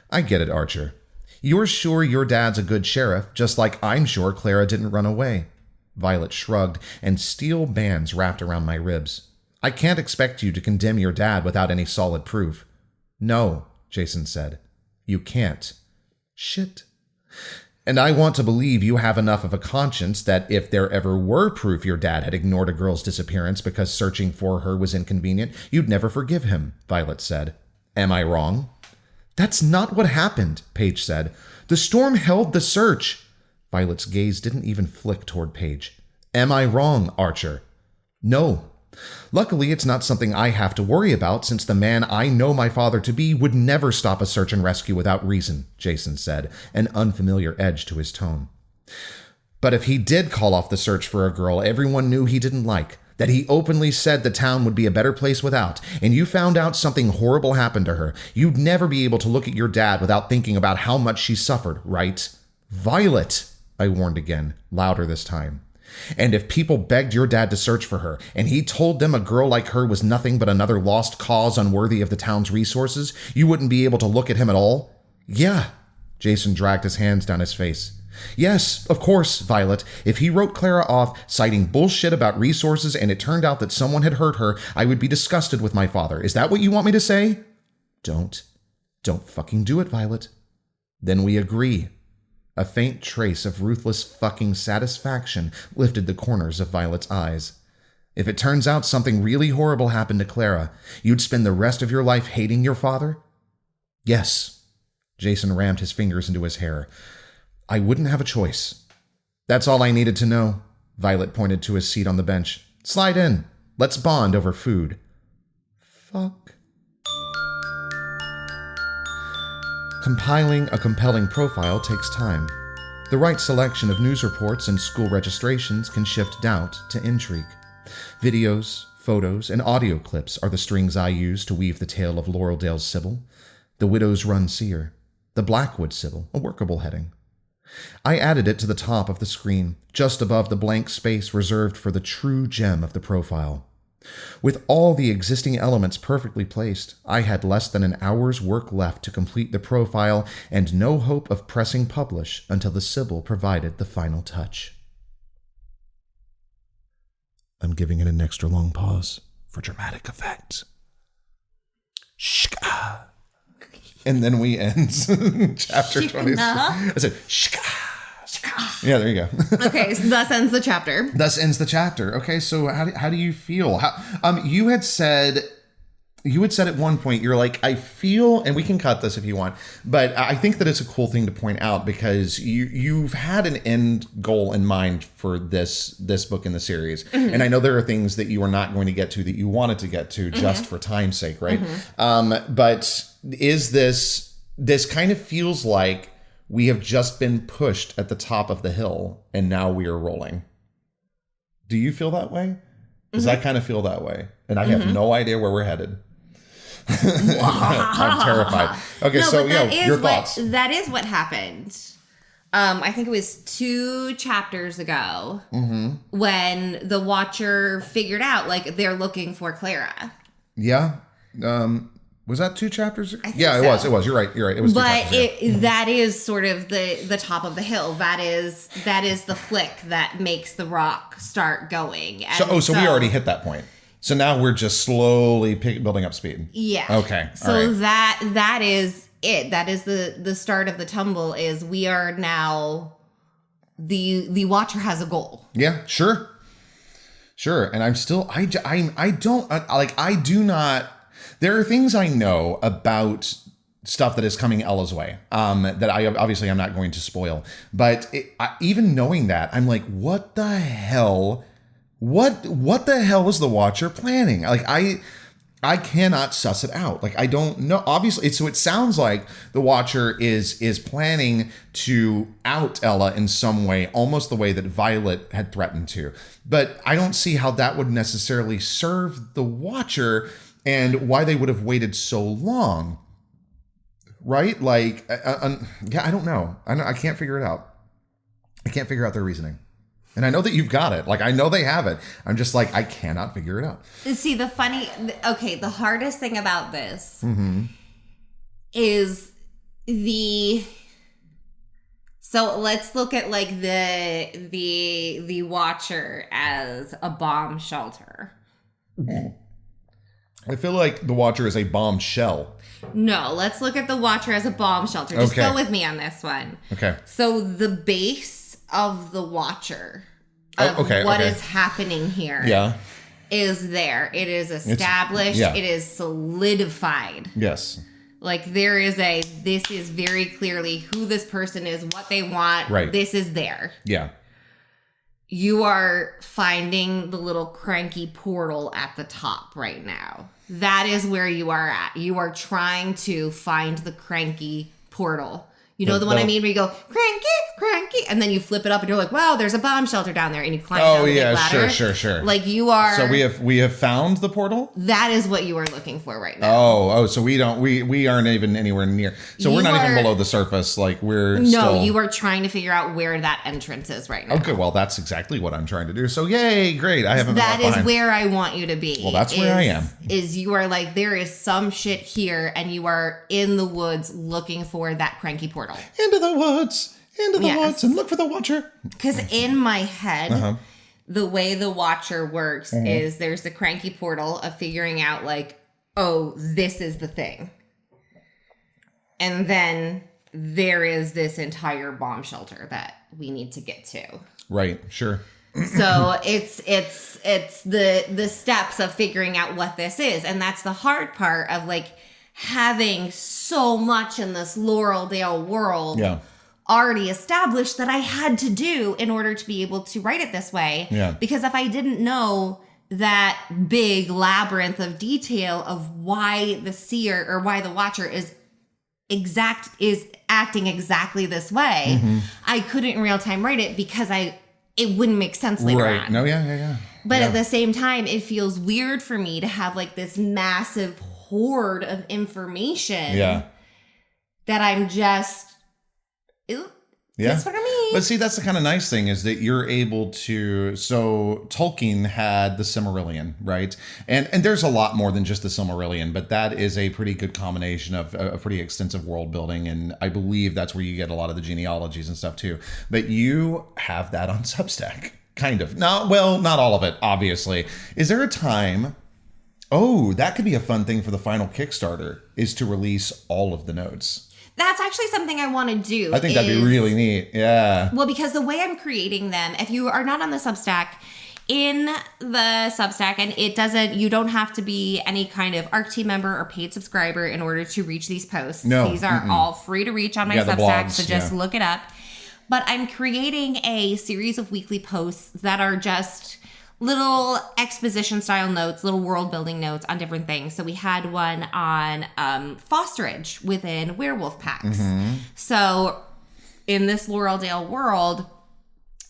"I get it, Archer. You're sure your dad's a good sheriff, just like I'm sure Clara didn't run away." Violet shrugged, and steel bands wrapped around my ribs. "I can't expect you to condemn your dad without any solid proof." "No," Jason said. "You can't." "Shit." "And I want to believe you have enough of a conscience that if there ever were proof your dad had ignored a girl's disappearance because searching for her was inconvenient, you'd never forgive him," Violet said. "Am I wrong?" "That's not what happened," Paige said. "The storm held the search." Violet's gaze didn't even flick toward Paige. "Am I wrong, Archer?" "No. Luckily, it's not something I have to worry about since the man I know my father to be would never stop a search and rescue without reason," Jason said, an unfamiliar edge to his tone. "But if he did call off the search for a girl everyone knew he didn't like, that he openly said the town would be a better place without, and you found out something horrible happened to her, you'd never be able to look at your dad without thinking about how much she suffered, right?" "Violet," I warned again, louder this time. "And if people begged your dad to search for her, and he told them a girl like her was nothing but another lost cause unworthy of the town's resources, you wouldn't be able to look at him at all?" "Yeah." Jason dragged his hands down his face. "Yes, of course, Violet. If he wrote Clara off, citing bullshit about resources, and it turned out that someone had hurt her, I would be disgusted with my father. Is that what you want me to say?" Don't fucking do it, Violet." "Then we agree." A faint trace of ruthless fucking satisfaction lifted the corners of Violet's eyes. "If it turns out something really horrible happened to Clara, you'd spend the rest of your life hating your father?" "Yes." Jason rammed his fingers into his hair. "I wouldn't have a choice." "That's all I needed to know." Violet pointed to his seat on the bench. "Slide in. Let's bond over food." Fuck. Compiling a compelling profile takes time. The right selection of news reports and school registrations can shift doubt to intrigue. Videos, photos, and audio clips are the strings I use to weave the tale of Lauraldale's Sybil, the Widow's Run Seer, the Blackwood Sybil, a workable heading. I added it to the top of the screen, just above the blank space reserved for the true gem of the profile, With all the existing elements perfectly placed, I had less than an hour's work left to complete the profile and no hope of pressing publish until the Sibyl provided the final touch. I'm giving it an extra long pause for dramatic effect. Shka. And then we end chapter 26. I said, shka. Yeah, there you go. Okay, so thus ends the chapter. Thus ends the chapter. Okay, so how do you feel? You had said at one point, you're like, I feel, and we can cut this if you want, but I think that it's a cool thing to point out because you've had an end goal in mind for this book in the series. Mm-hmm. And I know there are things that you are not going to get to that you wanted to get to just for time's sake, right? Mm-hmm. But is this kind of feels like we have just been pushed at the top of the hill and now we are rolling. Do you feel that way? Because I kind of feel that way. And I have no idea where we're headed. I'm terrified. Okay, so your thoughts. That is what happened. I think it was 2 chapters ago when the Watcher figured out, like, they're looking for Clara. Yeah. Was that 2 chapters? Yeah, so. It was. You're right. It was 2 chapters. But that is sort of the top of the hill. That is the flick that makes the rock start going. And so we already hit that point. So now we're just slowly building up speed. Yeah. Okay. So that is it. That is the start of the tumble. Is we are now the Watcher has a goal. Yeah. Sure. And I'm still I do not. There are things I know about stuff that is coming Ella's way that I'm not going to spoil. But even knowing that, I'm like, what the hell? What the hell is the Watcher planning? Like, I cannot suss it out. Like, I don't know. Obviously, so it sounds like the Watcher is planning to out Ella in some way, almost the way that Violet had threatened to. But I don't see how that would necessarily serve the Watcher and why they would have waited so long. Right? Like, I don't know. I can't figure it out. I can't figure out their reasoning. And I know that you've got it. Like, I know they have it. I'm just like, I cannot figure it out. See, the hardest thing about this is so let's look at like the Watcher as a bomb shelter. I feel like the Watcher is a bombshell. No, let's look at the Watcher as a bomb shelter. Just go with me on this one. Okay. So the base of the Watcher what is happening here is there. It is established. It is solidified. Yes. Like this is very clearly who this person is, what they want. Right. This is there. Yeah. You are finding the little cranky portal at the top right now. That is where you are at. You are trying to find the cranky portal. You know the one I mean, where you go, cranky, and then you flip it up and you're like, wow, there's a bomb shelter down there, and you climb down the big ladder. Sure. Like you are. So we have found the portal? That is what you are looking for right now. Oh, so we aren't even anywhere near. So we're not even below the surface. Like you are trying to figure out where that entrance is right now. Okay, well, that's exactly what I'm trying to do. So yay, great. I haven't. That is where I want you to be. Well, that's where I am. Is you are like, there is some shit here, and you are in the woods looking for that cranky portal. Into the woods, and look for the Watcher. Because in my head, the way the Watcher works is there's the cranky portal of figuring out like, oh, this is the thing. And then there is this entire bomb shelter that we need to get to. Right, sure. So it's the steps of figuring out what this is. And that's the hard part of like having so much in this Laurel world already established that I had to do in order to be able to write it this way. Yeah. Because if I didn't know that big labyrinth of detail of why the seer or why the Watcher is acting exactly this way, I couldn't in real time write it because it wouldn't make sense later on. No, yeah. But at the same time, it feels weird for me to have like this massive hoard of information that I'm just, that's what I But see, that's the kind of nice thing is that you're able to. So Tolkien had the Silmarillion, right? And there's a lot more than just the Silmarillion, but that is a pretty good combination of a pretty extensive world building, and I believe that's where you get a lot of the genealogies and stuff too. But you have that on Substack, kind of. Not all of it, obviously. Is there a time? Oh, that could be a fun thing for the final Kickstarter, is to release all of the notes. That's actually something I want to do. I think that'd be really neat. Yeah. Well, because the way I'm creating them, if you are not on the Substack, in the Substack, and you don't have to be any kind of ARC team member or paid subscriber in order to reach these posts. No. These are all free to reach on my Substack, so just look it up. But I'm creating a series of weekly posts that are just little exposition style notes, little world building notes on different things. So we had one on fosterage within werewolf packs. So in this Laurel world,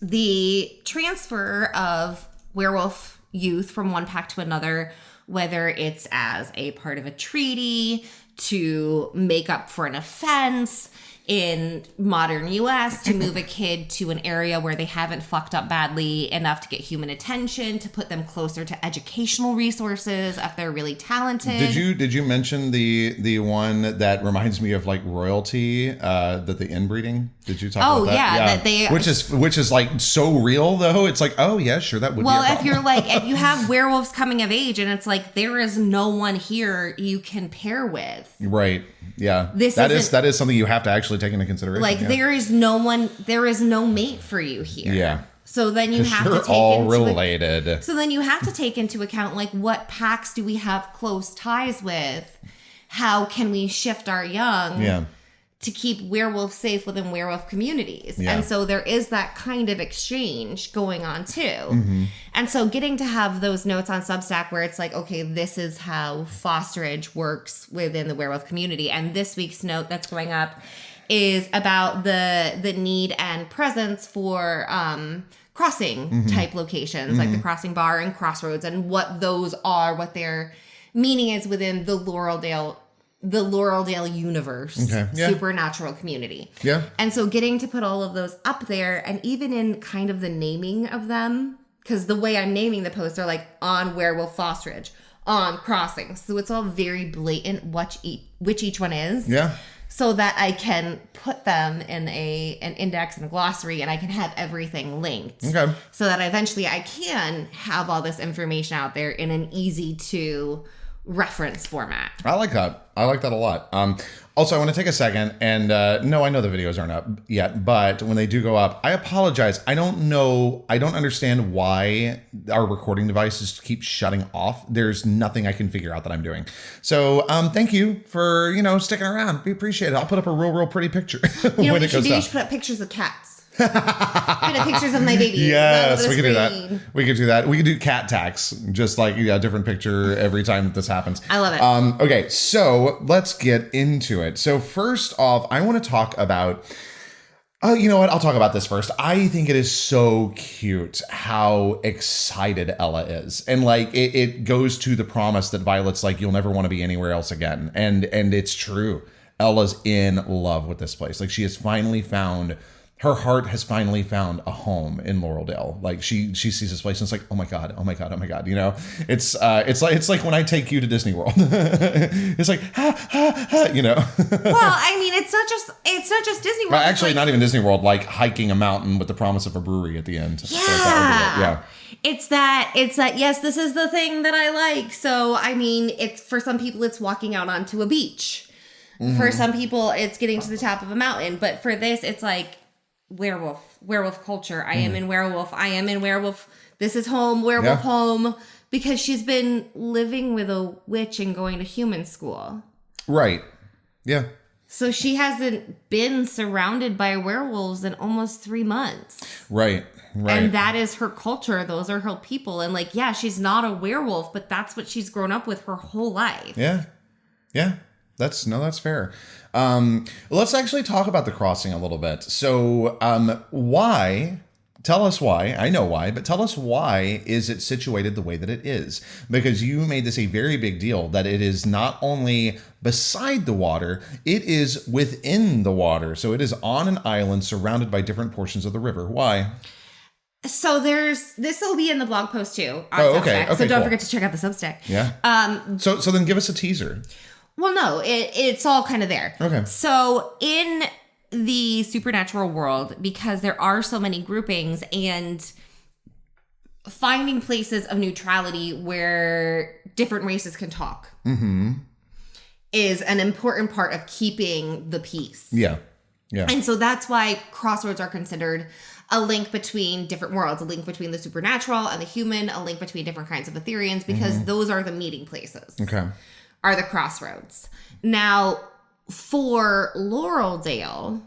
the transfer of werewolf youth from one pack to another, whether it's as a part of a treaty to make up for an offense, in modern US, to move a kid to an area where they haven't fucked up badly enough to get human attention, to put them closer to educational resources if they're really talented. Did you mention the one that reminds me of like royalty, that the inbreeding? Did you talk about that? Yeah, that they, which is like so real though. It's like, oh yeah, sure, that would be a problem. If you're like, if you have werewolves coming of age and it's like there is no one here you can pair with. Right. Yeah. That is something you have to actually take into consideration. Like there is no mate for you here. Yeah. So then you have to take all related. So then you have to take into account like what packs do we have close ties with? How can we shift our young to keep werewolves safe within werewolf communities? Yeah. And so there is that kind of exchange going on too. And so getting to have those notes on Substack where it's like, okay, this is how fosterage works within the werewolf community. And this week's note that's going up is about the need and presence for crossing type locations, like the crossing bar and crossroads, and what those are, what their meaning is within the Laureldale universe, supernatural community. Yeah. And so getting to put all of those up there, and even in kind of the naming of them, because the way I'm naming the posts are like on werewolf fosterage, on crossing. So it's all very blatant which each one is. Yeah. So that I can put them in an index and a glossary, and I can have everything linked. Okay. So that eventually I can have all this information out there in an easy to reference format. I like that. I like that a lot. Also, I want to take a second and no, I know the videos aren't up yet, but when they do go up, I apologize. I don't understand why our recording devices keep shutting off. There's nothing I can figure out that I'm doing. So thank you for, sticking around. We appreciate it. I'll put up a real pretty picture. What you should do? You should put up pictures of cats. Put up pictures of my baby. Yes, we can do that. We could do that. We could do cat tax, just like a different picture every time that this happens. I love it. Okay, so let's get into it. So first off, I want to talk about. You know what? I'll talk about this first. I think it is so cute how excited Ella is. And like it goes to the promise that Violet's like, you'll never want to be anywhere else again. And it's true. Ella's in love with this place. Like she has finally found. Her heart has finally found a home in Laureldale. Like she sees this place and it's like, oh my god. It's like when I take you to Disney World. It's like Well, I mean, it's not just Disney World. Actually, not even Disney World. Like hiking a mountain with the promise of a brewery at the end. Yeah. It's that. Yes, this is the thing that I like. So I mean, it's for some people, it's walking out onto a beach. For some people, it's getting to the top of a mountain. But for this, it's like. Werewolf culture. I am in werewolf. This is home, werewolf home, because she's been living with a witch and going to human school. Right. Yeah. So she hasn't been surrounded by werewolves in almost 3 months. Right. And that is her culture. Those are her people. And like, yeah, she's not a werewolf, but that's what she's grown up with her whole life. Yeah. Yeah. That's fair. Let's actually talk about the crossing a little bit. So, Tell us why. I know why, but tell us why is it situated the way that it is? Because you made this a very big deal that it is not only beside the water, it is within the water. So it is on an island surrounded by different portions of the river. Why? So this will be in the blog post too. On okay. Substack. So don't forget to check out the Substack. Yeah. So then give us a teaser. Well, no, it's all kind of there. Okay. So in the supernatural world, because there are so many groupings, and finding places of neutrality where different races can talk is an important part of keeping the peace. Yeah. And so that's why crossroads are considered a link between different worlds, a link between the supernatural and the human, a link between different kinds of Aetherians, because those are the meeting places. Okay. Are the crossroads. Now, for Lauraldale,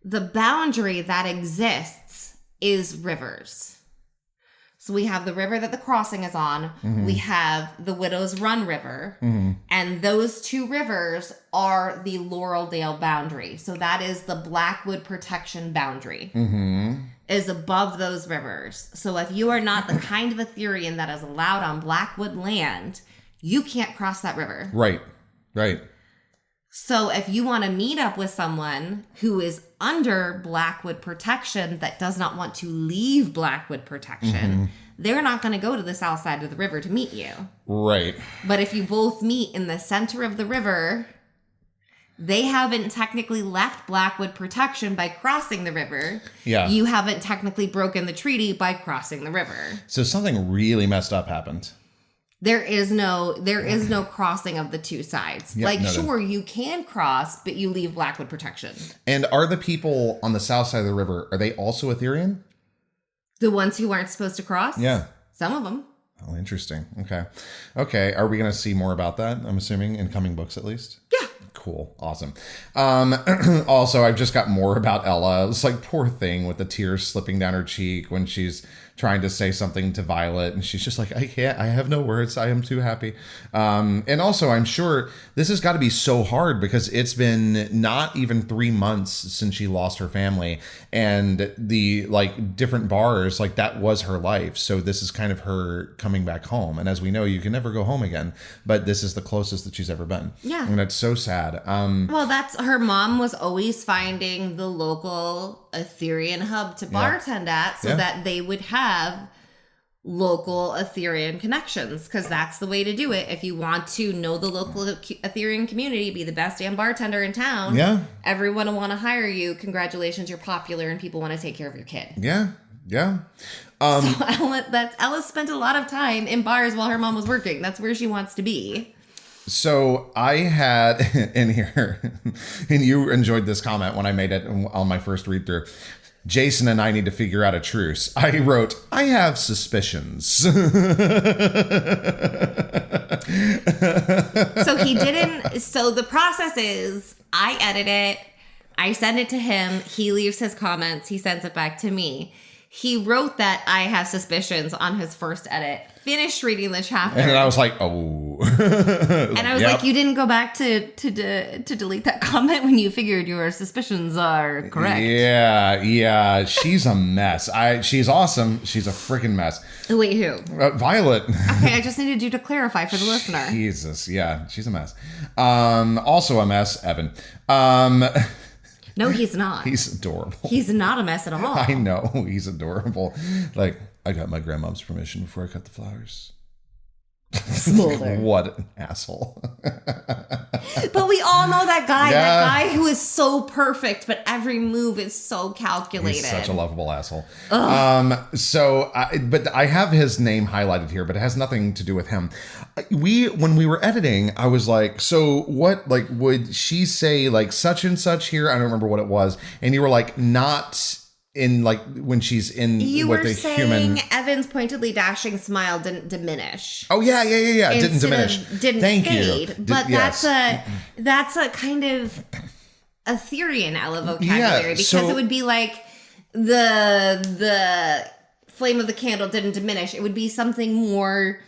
the boundary that exists is rivers. So we have the river that the crossing is on. We have the Widow's Run River. And those two rivers are the Lauraldale boundary. So that is the Blackwood protection boundary. Is above those rivers. So if you are not the kind of Aetherian that is allowed on Blackwood land, you can't cross that river. Right. So if you want to meet up with someone who is under Blackwood protection that does not want to leave Blackwood protection, they're not going to go to the south side of the river to meet you. Right. But if you both meet in the center of the river, they haven't technically left Blackwood protection by crossing the river. Yeah. You haven't technically broken the treaty by crossing the river. So something really messed up happened. There is no crossing of the two sides. Yep, sure, you can cross, but you leave Blackwood protection. And are the people on the south side of the river, are they also Aetherian? The ones who aren't supposed to cross? Yeah. Some of them. Oh, interesting. Okay. Are we going to see more about that, I'm assuming, in coming books at least? Yeah. Cool. Awesome. Also, I've just got more about Ella. It's like, poor thing with the tears slipping down her cheek when she's trying to say something to Violet. And she's just like, I can't, I have no words. I am too happy. And also, I'm sure this has got to be so hard because it's been not even 3 months since she lost her family. And the different bars, that was her life. So this is kind of her coming back home. And as we know, you can never go home again. But this is the closest that she's ever been. Yeah. And it's so sad. Well, that's her mom was always finding the local Aetherian hub to bartend at so that they would have local Aetherian connections, because that's the way to do it. If you want to know the local Aetherian community, be the best damn bartender in town. Yeah. Everyone will want to hire you. Congratulations, you're popular and people want to take care of your kid. Yeah. So Ella spent a lot of time in bars while her mom was working. That's where she wants to be. So I had in here, and you enjoyed this comment when I made it on my first read through. Jason and I need to figure out a truce. I wrote, I have suspicions. So he didn't. So the process is I edit it. I send it to him. He leaves his comments. He sends it back to me. He wrote that I have suspicions on his first edit. Finished reading the chapter. And then I was like, oh. And I was like, you didn't go back to delete that comment when you figured your suspicions are correct. Yeah. She's a mess. She's awesome. She's a freaking mess. Wait, who? Violet. Okay, I just needed you to clarify for the listener. Jesus. Yeah, she's a mess. Also a mess, Evan. No, he's not. He's adorable. He's not a mess at all. I know. He's adorable. I got my grandmom's permission before I cut the flowers. Smolder. What an asshole. But we all know that guy. Yeah. That guy who is so perfect, but every move is so calculated. He's such a lovable asshole. But I have his name highlighted here, but it has nothing to do with him. When we were editing, I was like, so what, would she say such and such here? I don't remember what it was. And you were like, not in when she's in you what were the saying human Evan's pointedly dashing smile didn't diminish. Oh yeah. It didn't diminish. Didn't Thank fade. you. But that's a kind of Aetherian Ella vocabulary, because it would be like the flame of the candle didn't diminish. It would be something more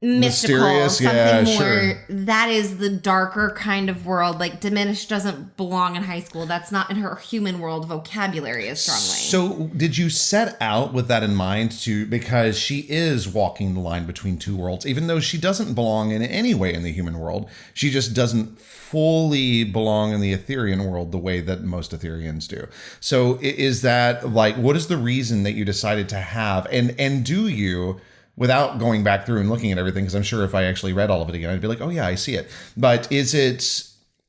mystical, mysterious, something more. sure. That is the darker kind of world. Like, diminished doesn't belong in high school. That's not in her human world vocabulary as strongly. So did you set out with that in mind because she is walking the line between two worlds, even though she doesn't belong in any way in the human world. She just doesn't fully belong in the aitherion world the way that most aitherions do. So is that like, what is the reason that you decided to have, and do you, without going back through and looking at everything, because I'm sure if I actually read all of it again, I'd be like, oh yeah, I see it. But is it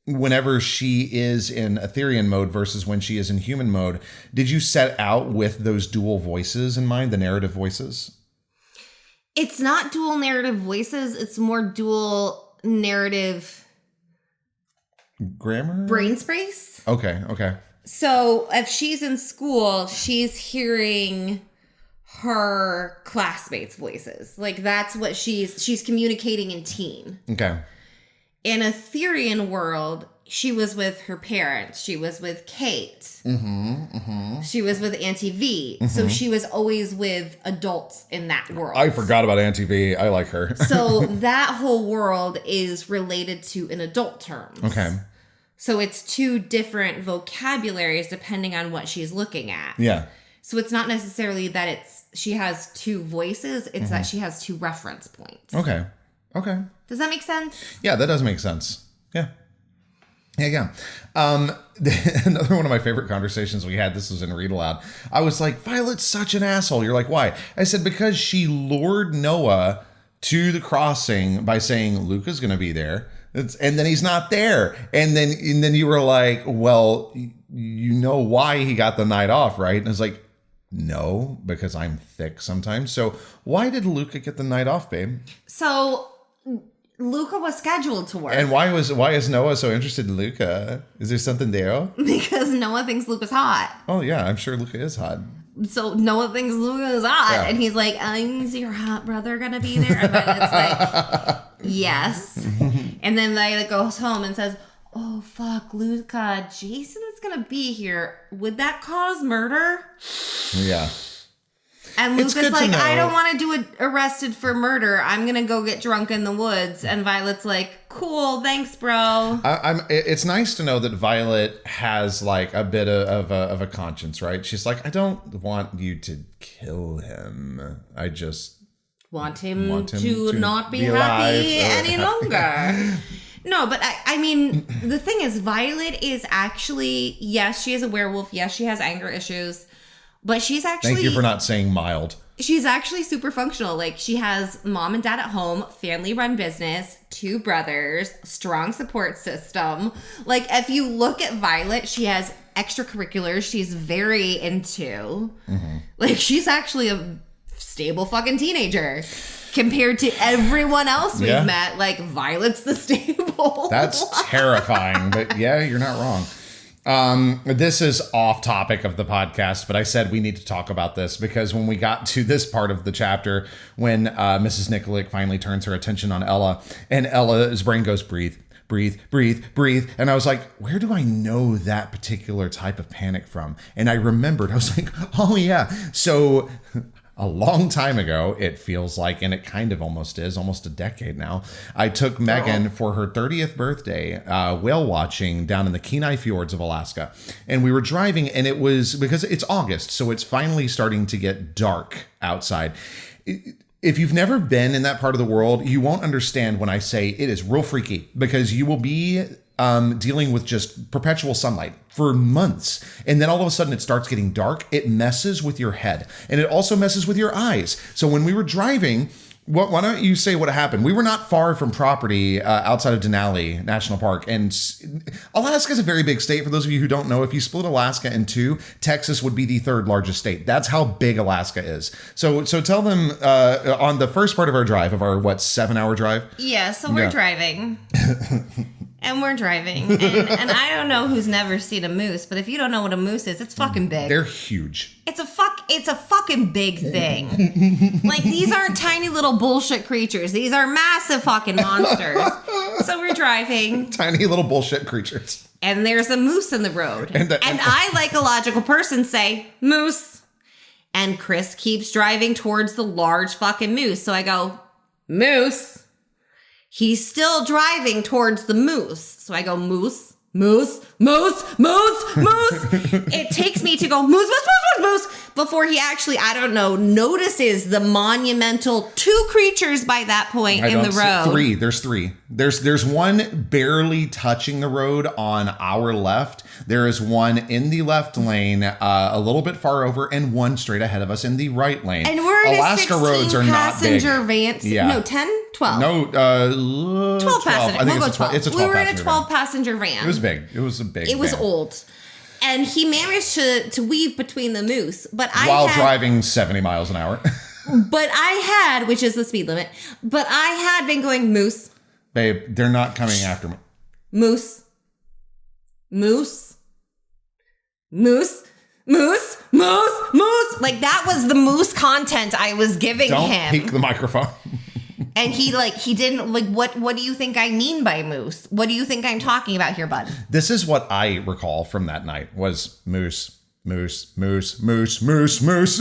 whenever she is in aitherion mode versus when she is in human mode, did you set out with those dual voices in mind, the narrative voices? It's not dual narrative voices. It's more dual narrative grammar? Brain space. Okay. So if she's in school, she's hearing her classmates' voices. Like, that's what she's communicating in teen. Okay. In aitherion world, she was with her parents. She was with Kate. She was with Auntie V. So she was always with adults in that world. I forgot about Auntie V. I like her. So that whole world is related to in adult terms. Okay. So it's two different vocabularies depending on what she's looking at. Yeah. So it's not necessarily that she has two voices. It's that she has two reference points. Okay. Does that make sense? Yeah, that does make sense. Yeah. Another one of my favorite conversations we had, this was in Read Aloud. I was like, Violet's such an asshole. You're like, why? I said, because she lured Noah to the crossing by saying Luca's going to be there. And then he's not there. And then you were like, well, you know why he got the night off, right? And I was like, no, because I'm thick sometimes. So why did Luca get the night off, babe? So Luca was scheduled to work. And why is Noah so interested in Luca? Is there something there? Because Noah thinks Luca's hot. Oh yeah, I'm sure Luca is hot. So Noah thinks Luca is hot. Yeah. And he's like, is your hot brother going to be there? And then it's like, yes. And then Violet goes home and says, oh, fuck, Luca, Jason's going to be here. Would that cause murder? Yeah. And Luca's like, I don't want to do arrested for murder. I'm going to go get drunk in the woods. And Violet's like, cool, thanks, bro. It's nice to know that Violet has like a bit of a conscience, right? She's like, I don't want you to kill him. I just want him to not be happy any longer. No, but I mean, the thing is, Violet is actually, yes, she is a werewolf. Yes, she has anger issues. But she's actually... Thank you for not saying mild. She's actually super functional. Like, she has mom and dad at home, family-run business, 2 brothers, strong support system. Like, if you look at Violet, she has extracurriculars she's very into. Like, she's actually a stable fucking teenager. Compared to everyone else we've met, like, Violet's the stable. That's terrifying, but yeah, you're not wrong. This is off topic of the podcast, but I said we need to talk about this because when we got to this part of the chapter, when Mrs. Nikolic finally turns her attention on Ella, and Ella's brain goes, breathe, breathe, breathe, breathe. And I was like, where do I know that particular type of panic from? And I remembered, I was like, oh yeah. So a long time ago, it feels like, and it kind of almost is, almost a decade now, I took Megan for her 30th birthday whale watching down in the Kenai Fjords of Alaska. And we were driving, and it was, because it's August, so it's finally starting to get dark outside. If you've never been in that part of the world, you won't understand when I say it is real freaky, because you will be dealing with just perpetual sunlight for months. And then all of a sudden it starts getting dark. It messes with your head. And it also messes with your eyes. So when we were driving, why don't you say what happened? We were not far from property outside of Denali National Park. And Alaska is a very big state. For those of you who don't know, if you split Alaska in 2, Texas would be the 3rd largest state. That's how big Alaska is. So tell them on the first part of our drive, of our, 7-hour drive? Yeah, so we're driving. And we're driving. And I don't know who's never seen a moose, but if you don't know what a moose is, it's fucking big. They're huge. It's a fucking big thing. Like, these aren't tiny little bullshit creatures. These are massive fucking monsters. So we're driving. Tiny little bullshit creatures. And there's a moose in the road. And I, like a logical person, say, moose. And Chris keeps driving towards the large fucking moose. So I go, moose. He's still driving towards the moose. So I go, moose, moose, moose, moose, moose. It takes me to go, moose, moose, moose, moose, moose, before he actually, I don't know, notices the monumental 2 creatures by that point in the road. 3. There's 3. There's one barely touching the road on our left. There is one in the left lane, a little bit far over, and one straight ahead of us in the right lane. And we're in Alaska a 16 roads are passenger not big. van. Yeah. No, 10, 12. No, 12 passenger. I think We'll it's go a 12. It's a 12 We were in a passenger 12 van. passenger van. It was big. It was a big It was van. old. And he managed to weave between the moose. While driving 70 miles an hour. But I had, which is the speed limit, but I had been going moose. Babe, they're not coming after me. Moose. Moose. Moose. Moose. Moose. Moose. Like that was the moose content I was giving Don't him. peek the microphone. And he didn't like, what do you think I mean by moose? What do you think I'm talking about here, bud? This is what I recall from that night was moose, moose, moose, moose, moose, moose.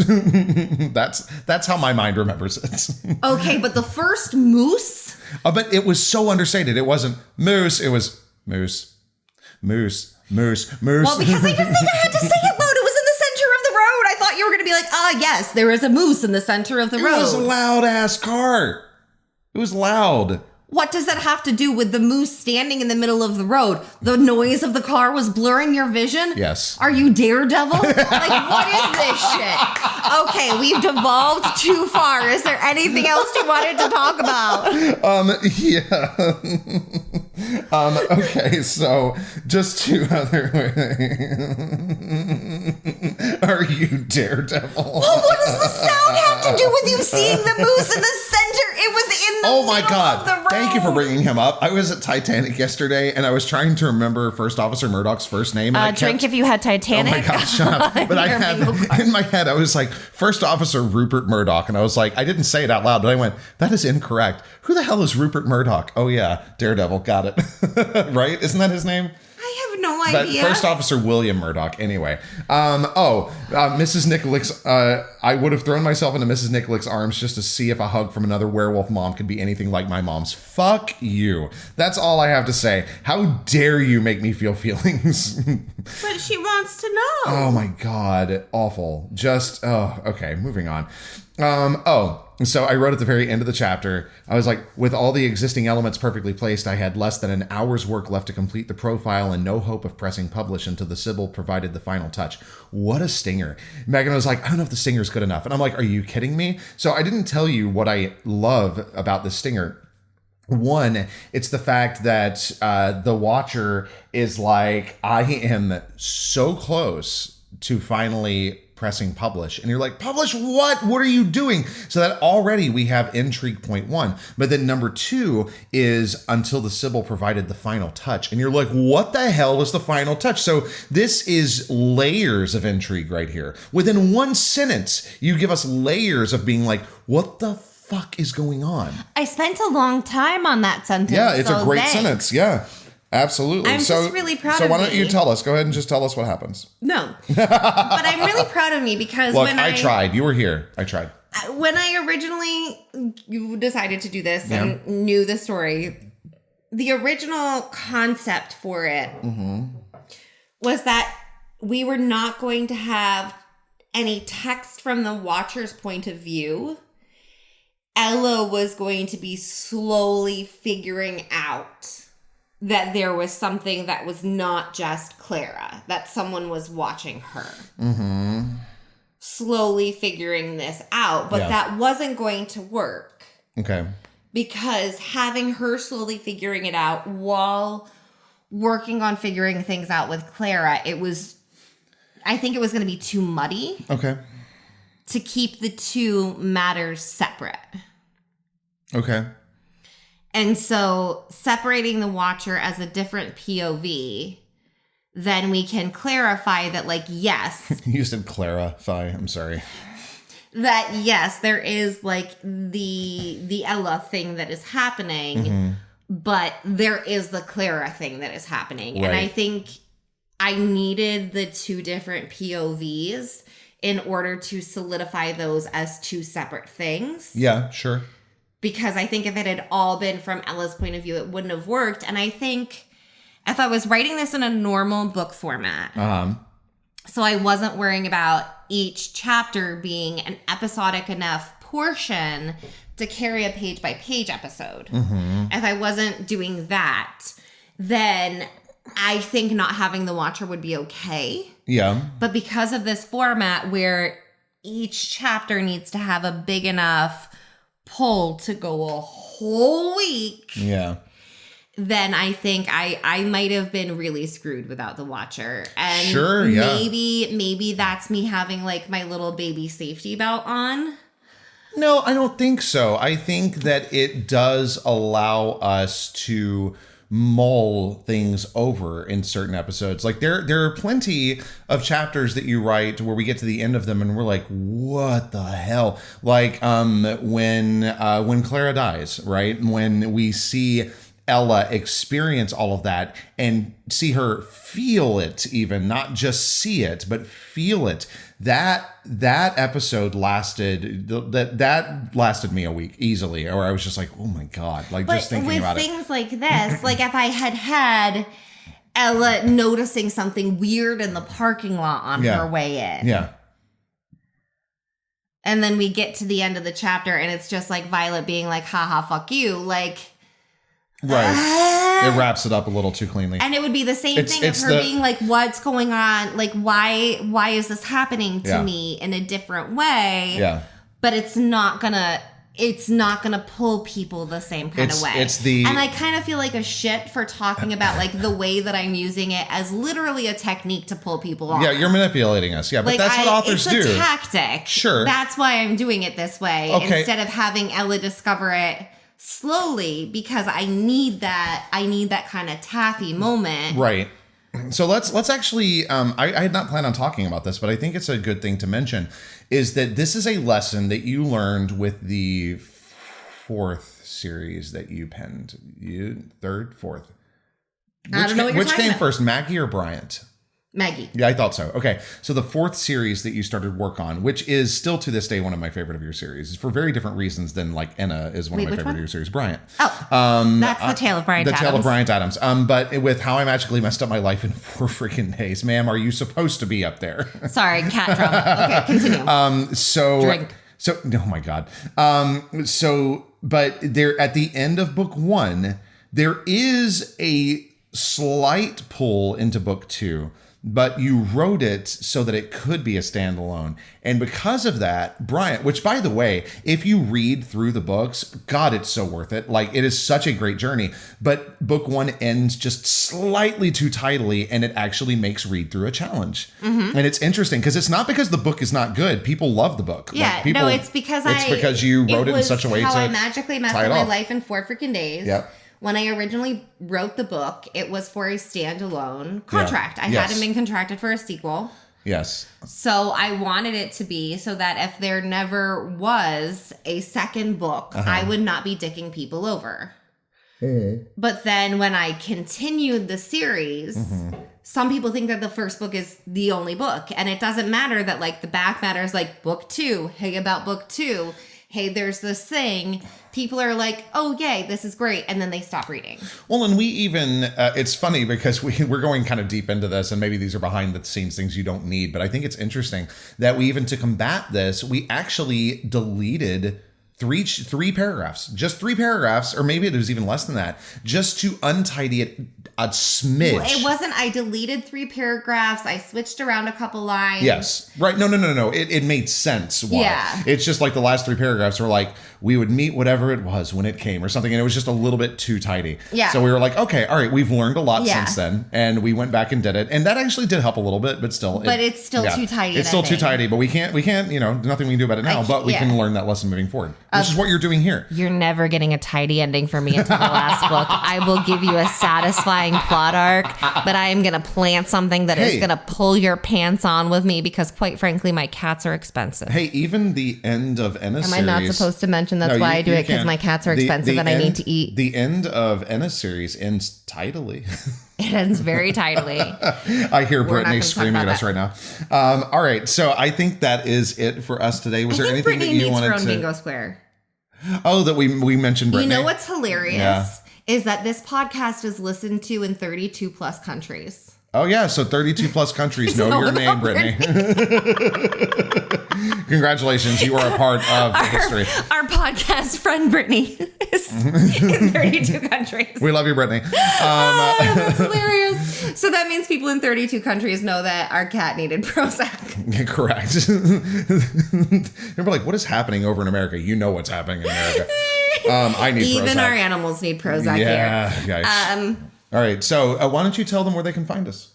That's how my mind remembers it. Okay, but the first moose? But it was so understated. It wasn't moose. It was moose, moose, moose, moose. Well, because I didn't think I had to say it loud. It was in the center of the road. I thought you were going to be like, yes, there is a moose in the center of the road. It was a loud ass car. It was loud. What does that have to do with the moose standing in the middle of the road? The noise of the car was blurring your vision? Yes. Are you Daredevil? Like, what is this shit? Okay, we've devolved too far. Is there anything else you wanted to talk about? Yeah. Okay, so just 2 other Are you Daredevil? Well, what does the sound have to do with you seeing the moose in the center? It was in the Oh my middle God. of the road. Thank you for bringing him up. I was at Titanic yesterday and I was trying to remember First Officer Murdoch's first name. And Drink if you had Titanic. Oh my God, shut up. But I had, in my head, I was like, First Officer Rupert Murdoch. And I was like, I didn't say it out loud, but I went, that is incorrect. Who the hell is Rupert Murdoch? Oh yeah, Daredevil. Got it. Right? Isn't that his name? I have no But idea. First Officer William Murdoch. Anyway. Mrs. Nicklick's, I would have thrown myself into Mrs. Nicklick's arms just to see if a hug from another werewolf mom could be anything like my mom's. Fuck you. That's all I have to say. How dare you make me feel feelings? But she wants to know. Oh my God. Awful. Just, okay. Moving on. So I wrote at the very end of the chapter, I was like, with all the existing elements perfectly placed, I had less than an hour's work left to complete the profile and no hope of pressing publish until the Sybil provided the final touch. What a stinger. Megan was like, I don't know if the stinger's good enough. And I'm like, are you kidding me? So I didn't tell you what I love about the stinger. One, it's the fact that the watcher is like, I am so close to finally pressing publish. And you're like, publish what? What are you doing? So that already we have intrigue point 1. But then number 2 is until the Sybil provided the final touch. And you're like, what the hell was the final touch? So this is layers of intrigue right here. Within one sentence, you give us layers of being like, what the fuck is going on? I spent a long time on that sentence. Yeah, it's a great thanks. sentence. Yeah. Absolutely. I'm just really proud of So why don't me. you tell us? Go ahead and just tell us what happens. No. But I'm really proud of me because Look, I tried. You were here. I tried. When I originally decided to do this and knew the story, the original concept for it was that we were not going to have any text from the watcher's point of view. Ella was going to be slowly figuring out that there was something that was not just Clara, that someone was watching her. Mm-hmm. Slowly figuring this out, but that wasn't going to work. Okay. Because having her slowly figuring it out while working on figuring things out with Clara, I think it was going to be too muddy. Okay. To keep the two matters separate. Okay. And so separating the watcher as a different POV, then we can clarify that, like, yes. You said clarify. I'm sorry. That, yes, there is, like, the Ella thing that is happening, but there is the Clara thing that is happening. Right. And I think I needed the two different POVs in order to solidify those as two separate things. Yeah, sure. because I think if it had all been from Ella's point of view, it wouldn't have worked. And I think if I was writing this in a normal book format, so I wasn't worrying about each chapter being an episodic enough portion to carry a page by page episode. If I wasn't doing that, then I think not having the Watcher would be okay. Yeah. But because of this format where each chapter needs to have a big enough pull to go a whole week. Yeah. Then I think I might have been really screwed without the Watcher. And sure, yeah. maybe that's me having like my little baby safety belt on. No, I don't think so. I think that it does allow us to mull things over in certain episodes. Like there are plenty of chapters that you write where we get to the end of them and we're like, what the hell? Like when Clara dies, right? When we see Ella experience all of that and see her feel it, even not just see it, but feel it. That episode lasted that lasted me a week easily, or I was just like, oh my God, like, but just thinking about it. With things like this, like if I had Ella noticing something weird in the parking lot on her way in. Yeah. And then we get to the end of the chapter and it's just like Violet being like, haha, fuck you. Like, right. It wraps it up a little too cleanly. And it would be the same thing of her being like, what's going on? Like, why is this happening to me in a different way? Yeah. But it's not gonna pull people the same kind of way. And I kind of feel like a shit for talking about like the way that I'm using it as literally a technique to pull people off. Yeah, you're manipulating us. Yeah, but like, that's what authors do. It's a tactic. Sure. That's why I'm doing it this way instead of having Ella discover it slowly, because I need that kind of taffy moment. Right. So let's actually, I had not planned on talking about this, but I think it's a good thing to mention, is that this is a lesson that you learned with the 4th series that you penned. Third, 4th. I don't know what you're Which talking came about. first, Maggie or Bryant? Maggie. Yeah, I thought so. Okay. So the 4th series that you started work on, which is still to this day one of my favorite of your series, for very different reasons than like Enna is one of my favorite of your series, Bryant. Oh, that's The Tale of Bryant Adams. The Tale of Bryant Adams. But with How I Magically Messed Up My Life in 4 freaking days, ma'am, are you supposed to be up there? Sorry, cat drama. Okay, continue. Drink. So, oh my God. But there at the end of book 1, there is a slight pull into book 2. But you wrote it so that it could be a standalone. And because of that, Bryant, which by the way, if you read through the books, God, it's so worth it. Like, it is such a great journey. But book 1 ends just slightly too tidily, and it actually makes read through a challenge. Mm-hmm. And it's interesting because it's not because the book is not good. People love the book. Yeah, like, it's because you wrote it in such a way How to I Magically Messed Up My Life in 4 freaking days. Yep. When I originally wrote the book, it was for a standalone contract. I hadn't been contracted for a sequel. Yes. So I wanted it to be so that if there never was a second book, I would not be dicking people over. Mm-hmm. But then when I continued the series, some people think that the first book is the only book. And it doesn't matter that like the back matter is like book 2. Hey, about book 2. Hey, there's this thing. People are like, oh, yay, this is great. And then they stop reading. Well, and we even, it's funny because we're going kind of deep into this, and maybe these are behind the scenes things you don't need. But I think it's interesting that we even, to combat this, we actually deleted three paragraphs, just 3 paragraphs, or maybe it was even less than that, just to untidy it a smidge. Well, it wasn't, I deleted 3 paragraphs. I switched around a couple lines. Yes. Right. No. It made sense. Why. Yeah. It's just like the last 3 paragraphs were like, we would meet whatever it was when it came or something. And it was just a little bit too tidy. Yeah. So we were like, okay, all right, we've learned a lot since then. And we went back and did it. And that actually did help a little bit, but still. But it's still too tidy. It's still too tidy, but we can't, nothing we can do about it now, but we can learn that lesson moving forward. Which is what you're doing here. You're never getting a tidy ending for me until the last book. I will give you a satisfying plot arc, but I am going to plant something that is going to pull your pants on with me because, quite frankly, my cats are expensive. Hey, even the end of Enna series. Am I not supposed to mention that's why I do it? Because my cats are expensive and I need to eat. The end of Enna series ends tidily. It ends very tidily. I hear Brittany screaming at us right now. All right, so I think that is it for us today. Was there anything Brittany that you wanted to? Bingo Square. Oh, that we mentioned Brittany. You know what's hilarious Yeah. is that this podcast is listened to in 32 plus countries. Oh, yeah. So 32 plus countries know your name, Brittany. Congratulations. You are a part of history. Our podcast friend, Brittany, is in 32 countries. We love you, Brittany. That's hilarious. So that means people in 32 countries know that our cat needed Prozac. Correct. They're like, what is happening over in America? You know what's happening in America. I need Even Prozac. our animals need Prozac Yeah, here. guys. All right. So why don't you tell them where they can find us?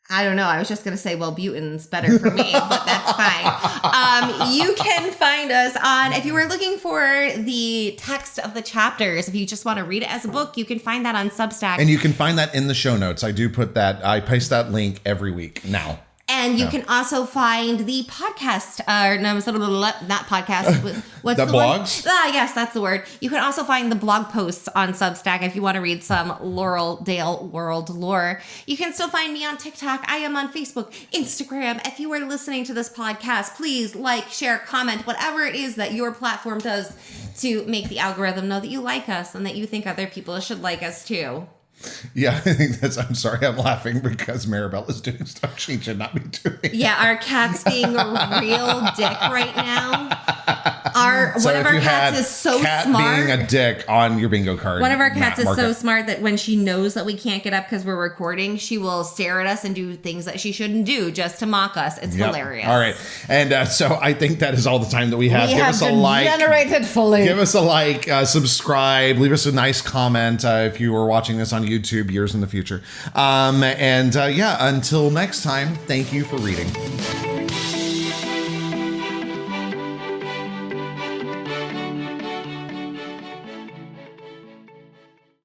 I don't know. I was just going to say, well, Buten's better for me, but that's fine. You can find us on, if you were looking for the text of the chapters, if you just want to read it as a book, you can find that on Substack. And you can find that in the show notes. I do put that, I paste that link every week now. And you can also find the podcast, not podcast. What's The the blogs? One? Yes, that's the word. You can also find the blog posts on Substack if you want to read some Laurel Dale world lore. You can still find me on TikTok. I am on Facebook, Instagram. If you are listening to this podcast, please like, share, comment, whatever it is that your platform does to make the algorithm know that you like us and that you think other people should like us too. Yeah, I think I'm sorry, I'm laughing because Maribel is doing stuff she should not be doing. Yeah, our cat's being a real dick right now. One of our cats is so smart. Being a dick on your bingo card. One of our cats is so smart that when she knows that we can't get up because we're recording, she will stare at us and do things that she shouldn't do just to mock us. It's hilarious. All right. And so I think that is all the time that we have. Give us a like. Generated fully. Give us a like, subscribe, leave us a nice comment if you were watching this on YouTube years in the future. Until next time, thank you for reading.